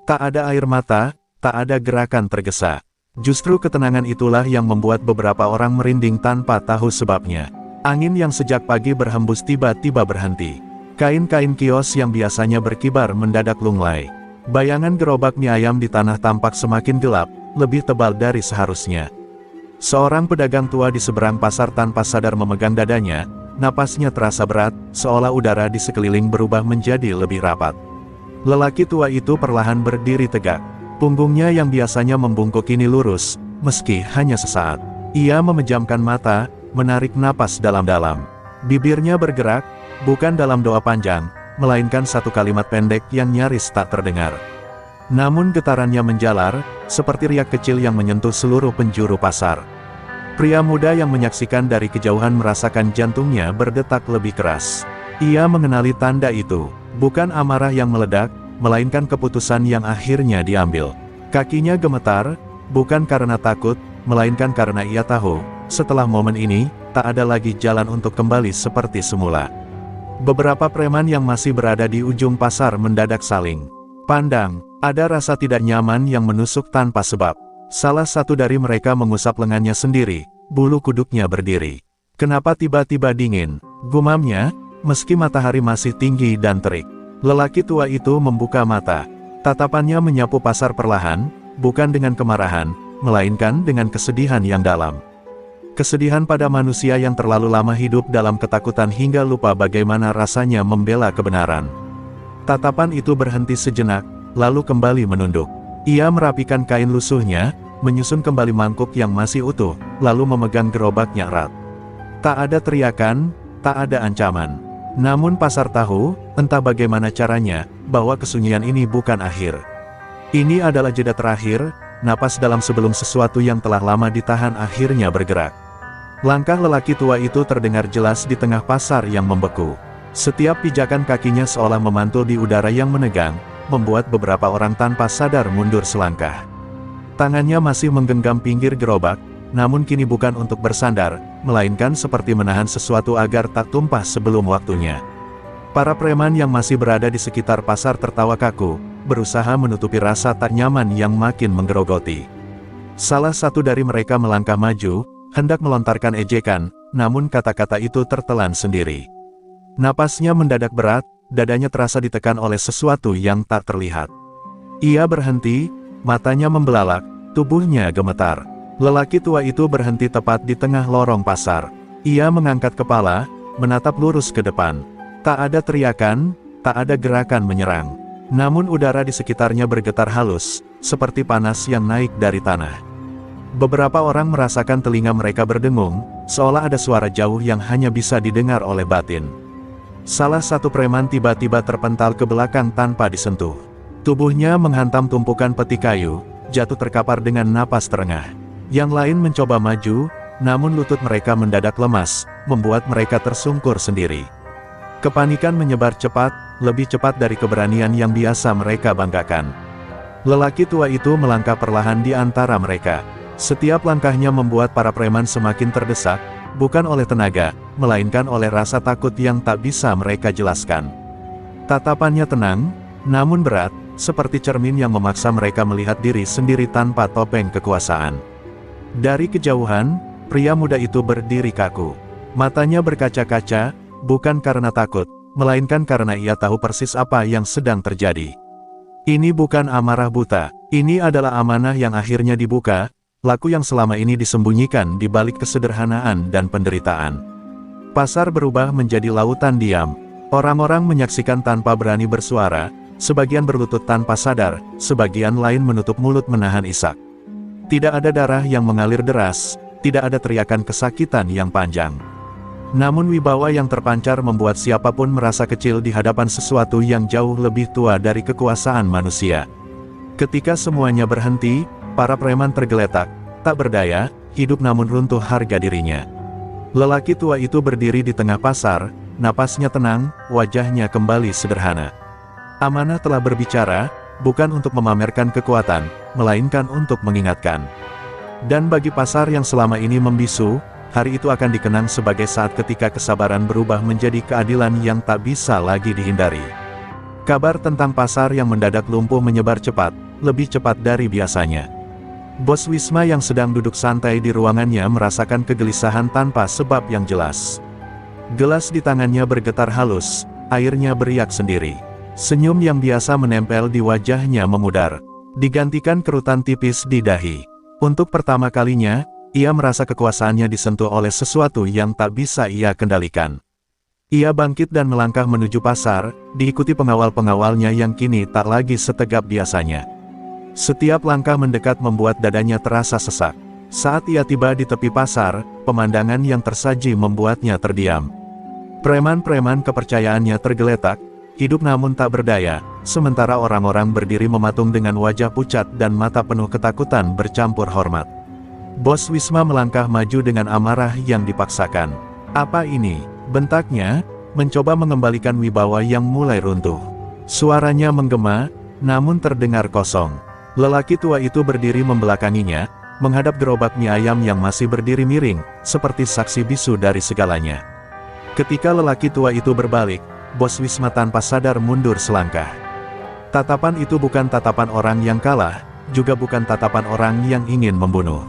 Tak ada air mata, tak ada gerakan tergesa. Justru ketenangan itulah yang membuat beberapa orang merinding tanpa tahu sebabnya. Angin yang sejak pagi berhembus tiba-tiba berhenti. Kain-kain kios yang biasanya berkibar mendadak lunglai. Bayangan gerobak mie ayam di tanah tampak semakin gelap, lebih tebal dari seharusnya. Seorang pedagang tua di seberang pasar tanpa sadar memegang dadanya. Napasnya terasa berat, seolah udara di sekeliling berubah menjadi lebih rapat. Lelaki tua itu perlahan berdiri tegak. Punggungnya yang biasanya membungkuk kini lurus, meski hanya sesaat. Ia memejamkan mata, menarik napas dalam-dalam. Bibirnya bergerak, bukan dalam doa panjang, melainkan satu kalimat pendek yang nyaris tak terdengar. Namun getarannya menjalar, seperti riak kecil yang menyentuh seluruh penjuru pasar. Pria muda yang menyaksikan dari kejauhan merasakan jantungnya berdetak lebih keras. Ia mengenali tanda itu, bukan amarah yang meledak, melainkan keputusan yang akhirnya diambil. Kakinya gemetar, bukan karena takut, melainkan karena ia tahu, setelah momen ini, tak ada lagi jalan untuk kembali seperti semula. Beberapa preman yang masih berada di ujung pasar mendadak saling pandang. Ada rasa tidak nyaman yang menusuk tanpa sebab. Salah satu dari mereka mengusap lengannya sendiri, bulu kuduknya berdiri. Kenapa tiba-tiba dingin? Gumamnya, meski matahari masih tinggi dan terik. Lelaki tua itu membuka mata. Tatapannya menyapu pasar perlahan, bukan dengan kemarahan, melainkan dengan kesedihan yang dalam. Kesedihan pada manusia yang terlalu lama hidup dalam ketakutan hingga lupa bagaimana rasanya membela kebenaran. Tatapan itu berhenti sejenak, lalu kembali menunduk. Ia merapikan kain lusuhnya, menyusun kembali mangkuk yang masih utuh, lalu memegang gerobaknya erat. Tak ada teriakan, tak ada ancaman. Namun pasar tahu, entah bagaimana caranya, bahwa kesunyian ini bukan akhir. Ini adalah jeda terakhir, napas dalam sebelum sesuatu yang telah lama ditahan akhirnya bergerak. Langkah lelaki tua itu terdengar jelas di tengah pasar yang membeku. Setiap pijakan kakinya seolah memantul di udara yang menegang, membuat beberapa orang tanpa sadar mundur selangkah. Tangannya masih menggenggam pinggir gerobak, namun kini bukan untuk bersandar, melainkan seperti menahan sesuatu agar tak tumpah sebelum waktunya. Para preman yang masih berada di sekitar pasar tertawa kaku, berusaha menutupi rasa tak nyaman yang makin menggerogoti. Salah satu dari mereka melangkah maju, hendak melontarkan ejekan, namun kata-kata itu tertelan sendiri. Napasnya mendadak berat, dadanya terasa ditekan oleh sesuatu yang tak terlihat. Ia berhenti, matanya membelalak, tubuhnya gemetar. Lelaki tua itu berhenti tepat di tengah lorong pasar. Ia mengangkat kepala, menatap lurus ke depan. Tak ada teriakan, tak ada gerakan menyerang. Namun udara di sekitarnya bergetar halus, seperti panas yang naik dari tanah. Beberapa orang merasakan telinga mereka berdengung, seolah ada suara jauh yang hanya bisa didengar oleh batin. Salah satu preman tiba-tiba terpental ke belakang tanpa disentuh. Tubuhnya menghantam tumpukan peti kayu, jatuh terkapar dengan napas terengah. Yang lain mencoba maju, namun lutut mereka mendadak lemas, membuat mereka tersungkur sendiri. Kepanikan menyebar cepat, lebih cepat dari keberanian yang biasa mereka banggakan. Lelaki tua itu melangkah perlahan di antara mereka. Setiap langkahnya membuat para preman semakin terdesak, bukan oleh tenaga, melainkan oleh rasa takut yang tak bisa mereka jelaskan. Tatapannya tenang, namun berat, seperti cermin yang memaksa mereka melihat diri sendiri tanpa topeng kekuasaan. Dari kejauhan, pria muda itu berdiri kaku. Matanya berkaca-kaca, bukan karena takut, melainkan karena ia tahu persis apa yang sedang terjadi. Ini bukan amarah buta, ini adalah amanah yang akhirnya dibuka, laku yang selama ini disembunyikan di balik kesederhanaan dan penderitaan. Pasar berubah menjadi lautan diam. Orang-orang menyaksikan tanpa berani bersuara, sebagian berlutut tanpa sadar, sebagian lain menutup mulut menahan isak. Tidak ada darah yang mengalir deras, tidak ada teriakan kesakitan yang panjang. Namun wibawa yang terpancar membuat siapapun merasa kecil di hadapan sesuatu yang jauh lebih tua dari kekuasaan manusia. Ketika semuanya berhenti, para preman tergeletak, tak berdaya, hidup namun runtuh harga dirinya. Lelaki tua itu berdiri di tengah pasar, napasnya tenang, wajahnya kembali sederhana. Amanah telah berbicara, bukan untuk memamerkan kekuatan, melainkan untuk mengingatkan. Dan bagi pasar yang selama ini membisu, hari itu akan dikenang sebagai saat ketika kesabaran berubah menjadi keadilan yang tak bisa lagi dihindari. Kabar tentang pasar yang mendadak lumpuh menyebar cepat, lebih cepat dari biasanya. Bos Wisma yang sedang duduk santai di ruangannya merasakan kegelisahan tanpa sebab yang jelas. Gelas di tangannya bergetar halus, airnya beriak sendiri. Senyum yang biasa menempel di wajahnya memudar, digantikan kerutan tipis di dahi. Untuk pertama kalinya, ia merasa kekuasaannya disentuh oleh sesuatu yang tak bisa ia kendalikan. Ia bangkit dan melangkah menuju pasar, diikuti pengawal-pengawalnya yang kini tak lagi setegap biasanya. Setiap langkah mendekat membuat dadanya terasa sesak. Saat ia tiba di tepi pasar, pemandangan yang tersaji membuatnya terdiam. Preman-preman kepercayaannya tergeletak, hidup namun tak berdaya, sementara orang-orang berdiri mematung dengan wajah pucat dan mata penuh ketakutan bercampur hormat. Bos Wisma melangkah maju dengan amarah yang dipaksakan. "Apa ini?" bentaknya, mencoba mengembalikan wibawa yang mulai runtuh. Suaranya menggema, namun terdengar kosong. Lelaki tua itu berdiri membelakanginya, menghadap gerobak mie ayam yang masih berdiri miring, seperti saksi bisu dari segalanya. Ketika lelaki tua itu berbalik, Bos Wisma tanpa sadar mundur selangkah. Tatapan itu bukan tatapan orang yang kalah, juga bukan tatapan orang yang ingin membunuh.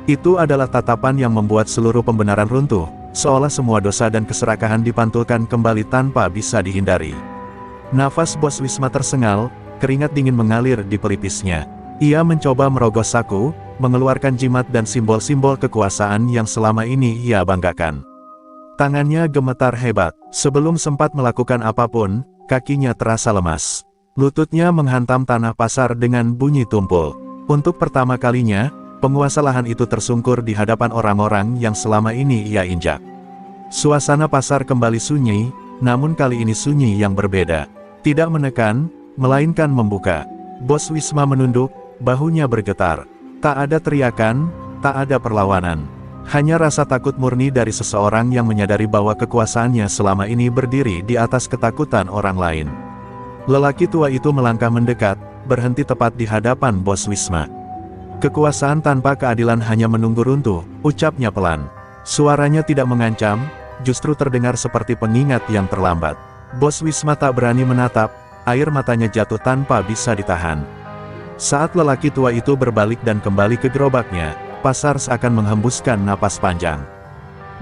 Itu adalah tatapan yang membuat seluruh pembenaran runtuh, seolah semua dosa dan keserakahan dipantulkan kembali tanpa bisa dihindari. Nafas Bos Wisma tersengal, keringat dingin mengalir di pelipisnya. Ia mencoba merogoh saku, mengeluarkan jimat dan simbol-simbol kekuasaan yang selama ini ia banggakan. Tangannya gemetar hebat. Sebelum sempat melakukan apapun, kakinya terasa lemas. Lututnya menghantam tanah pasar dengan bunyi tumpul. Untuk pertama kalinya, penguasa lahan itu tersungkur di hadapan orang-orang yang selama ini ia injak. Suasana pasar kembali sunyi, namun kali ini sunyi yang berbeda. Tidak menekan, melainkan membuka. Bos Wisma menunduk, bahunya bergetar. Tak ada teriakan, tak ada perlawanan. Hanya rasa takut murni dari seseorang yang menyadari bahwa kekuasaannya selama ini berdiri di atas ketakutan orang lain. Lelaki tua itu melangkah mendekat, berhenti tepat di hadapan Bos Wisma. "Kekuasaan tanpa keadilan hanya menunggu runtuh," ucapnya pelan. Suaranya tidak mengancam, justru terdengar seperti pengingat yang terlambat. Bos Wisma tak berani menatap, air matanya jatuh tanpa bisa ditahan. Saat lelaki tua itu berbalik dan kembali ke gerobaknya, pasar seakan menghembuskan napas panjang.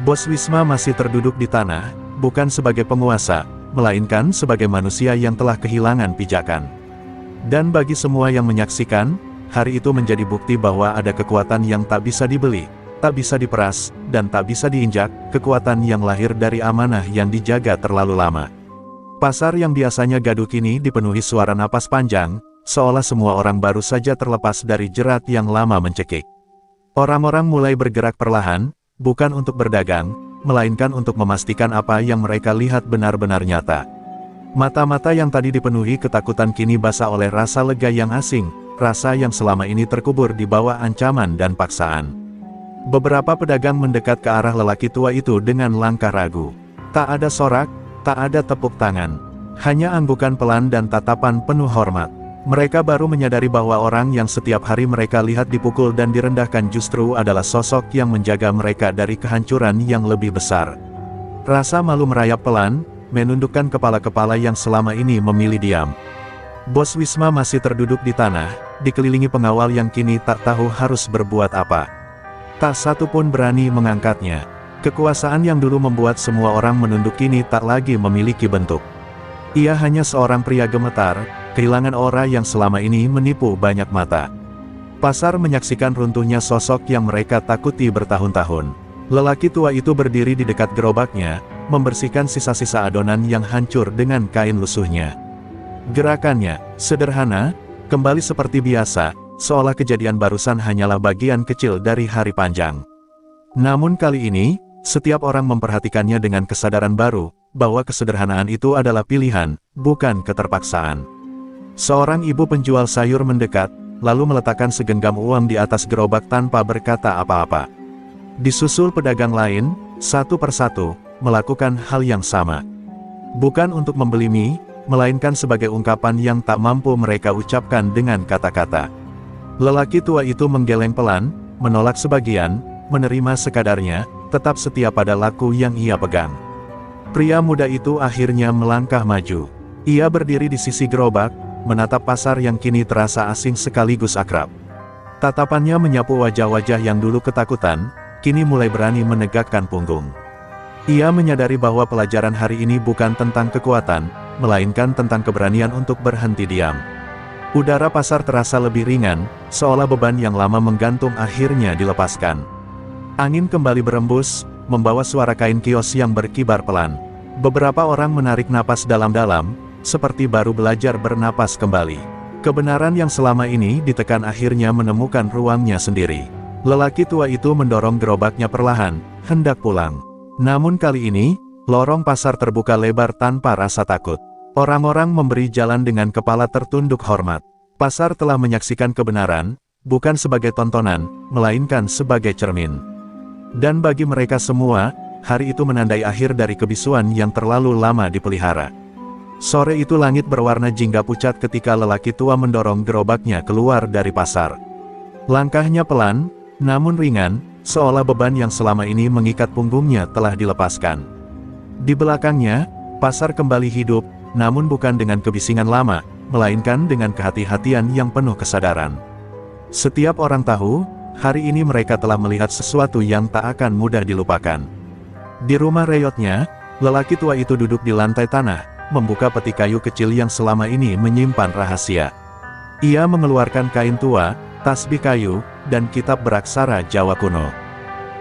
Bos Wisma masih terduduk di tanah, bukan sebagai penguasa, melainkan sebagai manusia yang telah kehilangan pijakan. Dan bagi semua yang menyaksikan, hari itu menjadi bukti bahwa ada kekuatan yang tak bisa dibeli, tak bisa diperas, dan tak bisa diinjak, kekuatan yang lahir dari amanah yang dijaga terlalu lama. Pasar yang biasanya gaduh kini dipenuhi suara napas panjang, seolah semua orang baru saja terlepas dari jerat yang lama mencekik. Orang-orang mulai bergerak perlahan, bukan untuk berdagang, melainkan untuk memastikan apa yang mereka lihat benar-benar nyata. Mata-mata yang tadi dipenuhi ketakutan kini basah oleh rasa lega yang asing, rasa yang selama ini terkubur di bawah ancaman dan paksaan. Beberapa pedagang mendekat ke arah lelaki tua itu dengan langkah ragu. Tak ada sorak, tak ada tepuk tangan, hanya anggukan pelan dan tatapan penuh hormat. Mereka baru menyadari bahwa orang yang setiap hari mereka lihat dipukul dan direndahkan justru adalah sosok yang menjaga mereka dari kehancuran yang lebih besar. Rasa malu merayap pelan, menundukkan kepala-kepala yang selama ini memilih diam. Bos Wisma masih terduduk di tanah, dikelilingi pengawal yang kini tak tahu harus berbuat apa. Tak satu pun berani mengangkatnya. Kekuasaan yang dulu membuat semua orang menunduk kini tak lagi memiliki bentuk. Ia hanya seorang pria gemetar, kehilangan aura yang selama ini menipu banyak mata. Pasar menyaksikan runtuhnya sosok yang mereka takuti bertahun-tahun. Lelaki tua itu berdiri di dekat gerobaknya, membersihkan sisa-sisa adonan yang hancur dengan kain lusuhnya. Gerakannya sederhana, kembali seperti biasa, seolah kejadian barusan hanyalah bagian kecil dari hari panjang. Namun kali ini, setiap orang memperhatikannya dengan kesadaran baru, bahwa kesederhanaan itu adalah pilihan, bukan keterpaksaan. Seorang ibu penjual sayur mendekat, lalu meletakkan segenggam uang di atas gerobak tanpa berkata apa-apa. Disusul pedagang lain, satu persatu, melakukan hal yang sama. Bukan untuk membeli mie, melainkan sebagai ungkapan yang tak mampu mereka ucapkan dengan kata-kata. Lelaki tua itu menggeleng pelan, menolak sebagian, menerima sekadarnya, tetap setia pada laku yang ia pegang. Pria muda itu akhirnya melangkah maju. Ia berdiri di sisi gerobak, menatap pasar yang kini terasa asing sekaligus akrab. Tatapannya menyapu wajah-wajah yang dulu ketakutan, kini mulai berani menegakkan punggung. Ia menyadari bahwa pelajaran hari ini bukan tentang kekuatan, melainkan tentang keberanian untuk berhenti diam. Udara pasar terasa lebih ringan, seolah beban yang lama menggantung akhirnya dilepaskan. Angin kembali berembus, membawa suara kain kios yang berkibar pelan. Beberapa orang menarik napas dalam-dalam, seperti baru belajar bernapas kembali. Kebenaran yang selama ini ditekan akhirnya menemukan ruangnya sendiri. Lelaki tua itu mendorong gerobaknya perlahan, hendak pulang. Namun kali ini, lorong pasar terbuka lebar tanpa rasa takut. Orang-orang memberi jalan dengan kepala tertunduk hormat. Pasar telah menyaksikan kebenaran, bukan sebagai tontonan, melainkan sebagai cermin. Dan bagi mereka semua, hari itu menandai akhir dari kebisuan yang terlalu lama dipelihara. Sore itu langit berwarna jingga pucat ketika lelaki tua mendorong gerobaknya keluar dari pasar. Langkahnya pelan, namun ringan, seolah beban yang selama ini mengikat punggungnya telah dilepaskan. Di belakangnya, pasar kembali hidup, namun bukan dengan kebisingan lama, melainkan dengan kehati-hatian yang penuh kesadaran. Setiap orang tahu, hari ini mereka telah melihat sesuatu yang tak akan mudah dilupakan. Di rumah reyotnya, lelaki tua itu duduk di lantai tanah, membuka peti kayu kecil yang selama ini menyimpan rahasia. Ia mengeluarkan kain tua, tasbih kayu, dan kitab beraksara Jawa kuno.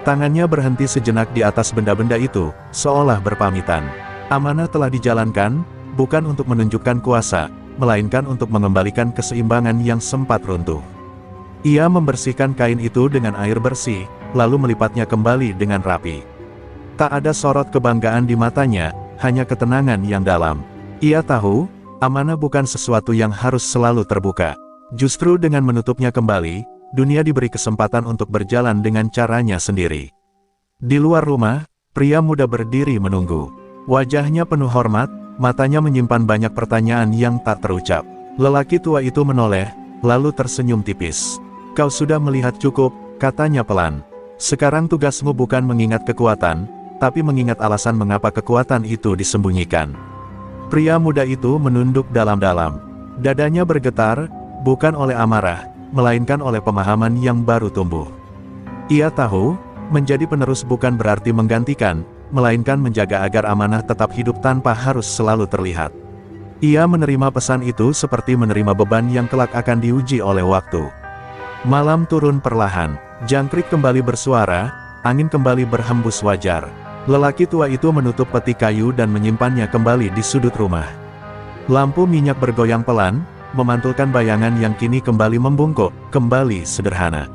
Tangannya berhenti sejenak di atas benda-benda itu, seolah berpamitan. Amanah telah dijalankan, bukan untuk menunjukkan kuasa, melainkan untuk mengembalikan keseimbangan yang sempat runtuh. Ia membersihkan kain itu dengan air bersih, lalu melipatnya kembali dengan rapi. Tak ada sorot kebanggaan di matanya, hanya ketenangan yang dalam. Ia tahu, amanah bukan sesuatu yang harus selalu terbuka. Justru dengan menutupnya kembali, dunia diberi kesempatan untuk berjalan dengan caranya sendiri. Di luar rumah, pria muda berdiri menunggu. Wajahnya penuh hormat, matanya menyimpan banyak pertanyaan yang tak terucap. Lelaki tua itu menoleh, lalu tersenyum tipis. "Kau sudah melihat cukup," katanya pelan. "Sekarang tugasmu bukan mengingat kekuatan, tapi mengingat alasan mengapa kekuatan itu disembunyikan." Pria muda itu menunduk dalam-dalam. Dadanya bergetar, bukan oleh amarah, melainkan oleh pemahaman yang baru tumbuh. Ia tahu, menjadi penerus bukan berarti menggantikan, melainkan menjaga agar amanah tetap hidup tanpa harus selalu terlihat. Ia menerima pesan itu seperti menerima beban yang kelak akan diuji oleh waktu. Malam turun perlahan, jangkrik kembali bersuara, angin kembali berhembus wajar. Lelaki tua itu menutup peti kayu dan menyimpannya kembali di sudut rumah. Lampu minyak bergoyang pelan, memantulkan bayangan yang kini kembali membungkuk, kembali sederhana.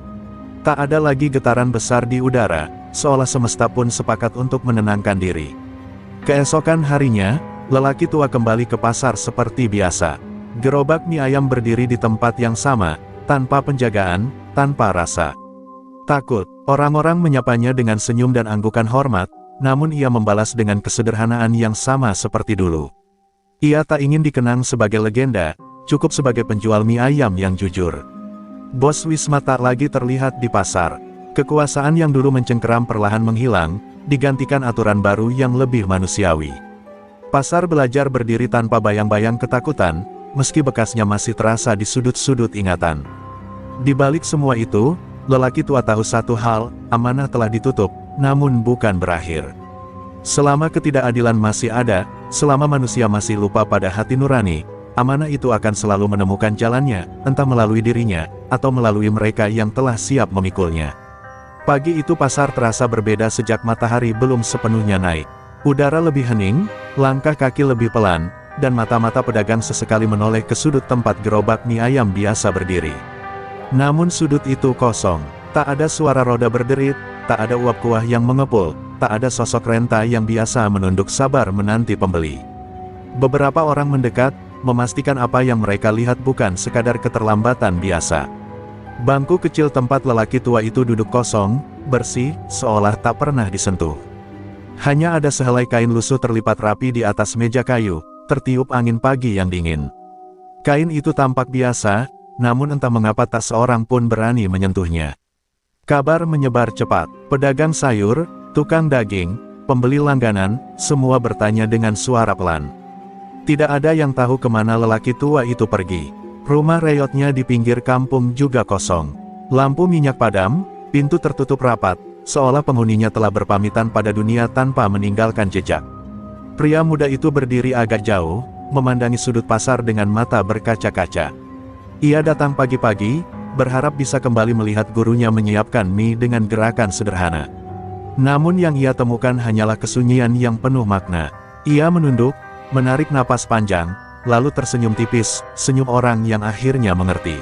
Tak ada lagi getaran besar di udara, seolah semesta pun sepakat untuk menenangkan diri. Keesokan harinya, lelaki tua kembali ke pasar seperti biasa. Gerobak mie ayam berdiri di tempat yang sama, tanpa penjagaan, tanpa rasa takut. Orang-orang menyapanya dengan senyum dan anggukan hormat, namun ia membalas dengan kesederhanaan yang sama seperti dulu. Ia tak ingin dikenang sebagai legenda, cukup sebagai penjual mie ayam yang jujur. Bos Wisma tak lagi terlihat di pasar. Kekuasaan yang dulu mencengkeram perlahan menghilang, digantikan aturan baru yang lebih manusiawi. Pasar belajar berdiri tanpa bayang-bayang ketakutan, meski bekasnya masih terasa di sudut-sudut ingatan. Di balik semua itu, lelaki tua tahu satu hal, amanah telah ditutup, namun bukan berakhir. Selama ketidakadilan masih ada, selama manusia masih lupa pada hati nurani, amanah itu akan selalu menemukan jalannya, entah melalui dirinya, atau melalui mereka yang telah siap memikulnya. Pagi itu pasar terasa berbeda sejak matahari belum sepenuhnya naik. Udara lebih hening, langkah kaki lebih pelan, dan mata-mata pedagang sesekali menoleh ke sudut tempat gerobak mie ayam biasa berdiri. Namun sudut itu kosong, tak ada suara roda berderit, tak ada uap kuah yang mengepul, tak ada sosok renta yang biasa menunduk sabar menanti pembeli. Beberapa orang mendekat, memastikan apa yang mereka lihat bukan sekadar keterlambatan biasa. Bangku kecil tempat lelaki tua itu duduk kosong, bersih, seolah tak pernah disentuh. Hanya ada sehelai kain lusuh terlipat rapi di atas meja kayu, tertiup angin pagi yang dingin. Kain itu tampak biasa, namun entah mengapa tak seorang pun berani menyentuhnya. Kabar menyebar cepat. Pedagang sayur, Tukang daging, pembeli langganan, semua bertanya dengan suara pelan. Tidak ada yang tahu kemana lelaki tua itu pergi. Rumah reyotnya di pinggir kampung juga kosong. Lampu minyak padam, pintu tertutup rapat, seolah penghuninya telah berpamitan pada dunia tanpa meninggalkan jejak. Pria muda itu berdiri agak jauh, memandangi sudut pasar dengan mata berkaca-kaca. Ia datang pagi-pagi, berharap bisa kembali melihat gurunya menyiapkan mie dengan gerakan sederhana. Namun yang ia temukan hanyalah kesunyian yang penuh makna. Ia menunduk, menarik napas panjang, lalu tersenyum tipis, senyum orang yang akhirnya mengerti.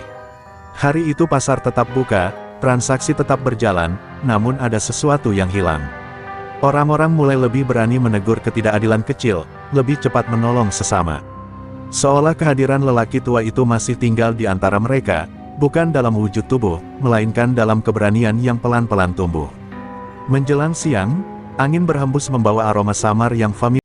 Hari itu pasar tetap buka, transaksi tetap berjalan, namun ada sesuatu yang hilang. Orang-orang mulai lebih berani menegur ketidakadilan kecil, lebih cepat menolong sesama. Seolah kehadiran lelaki tua itu masih tinggal di antara mereka, bukan dalam wujud tubuh, melainkan dalam keberanian yang pelan-pelan tumbuh. Menjelang siang, angin berhembus membawa aroma samar yang familiar.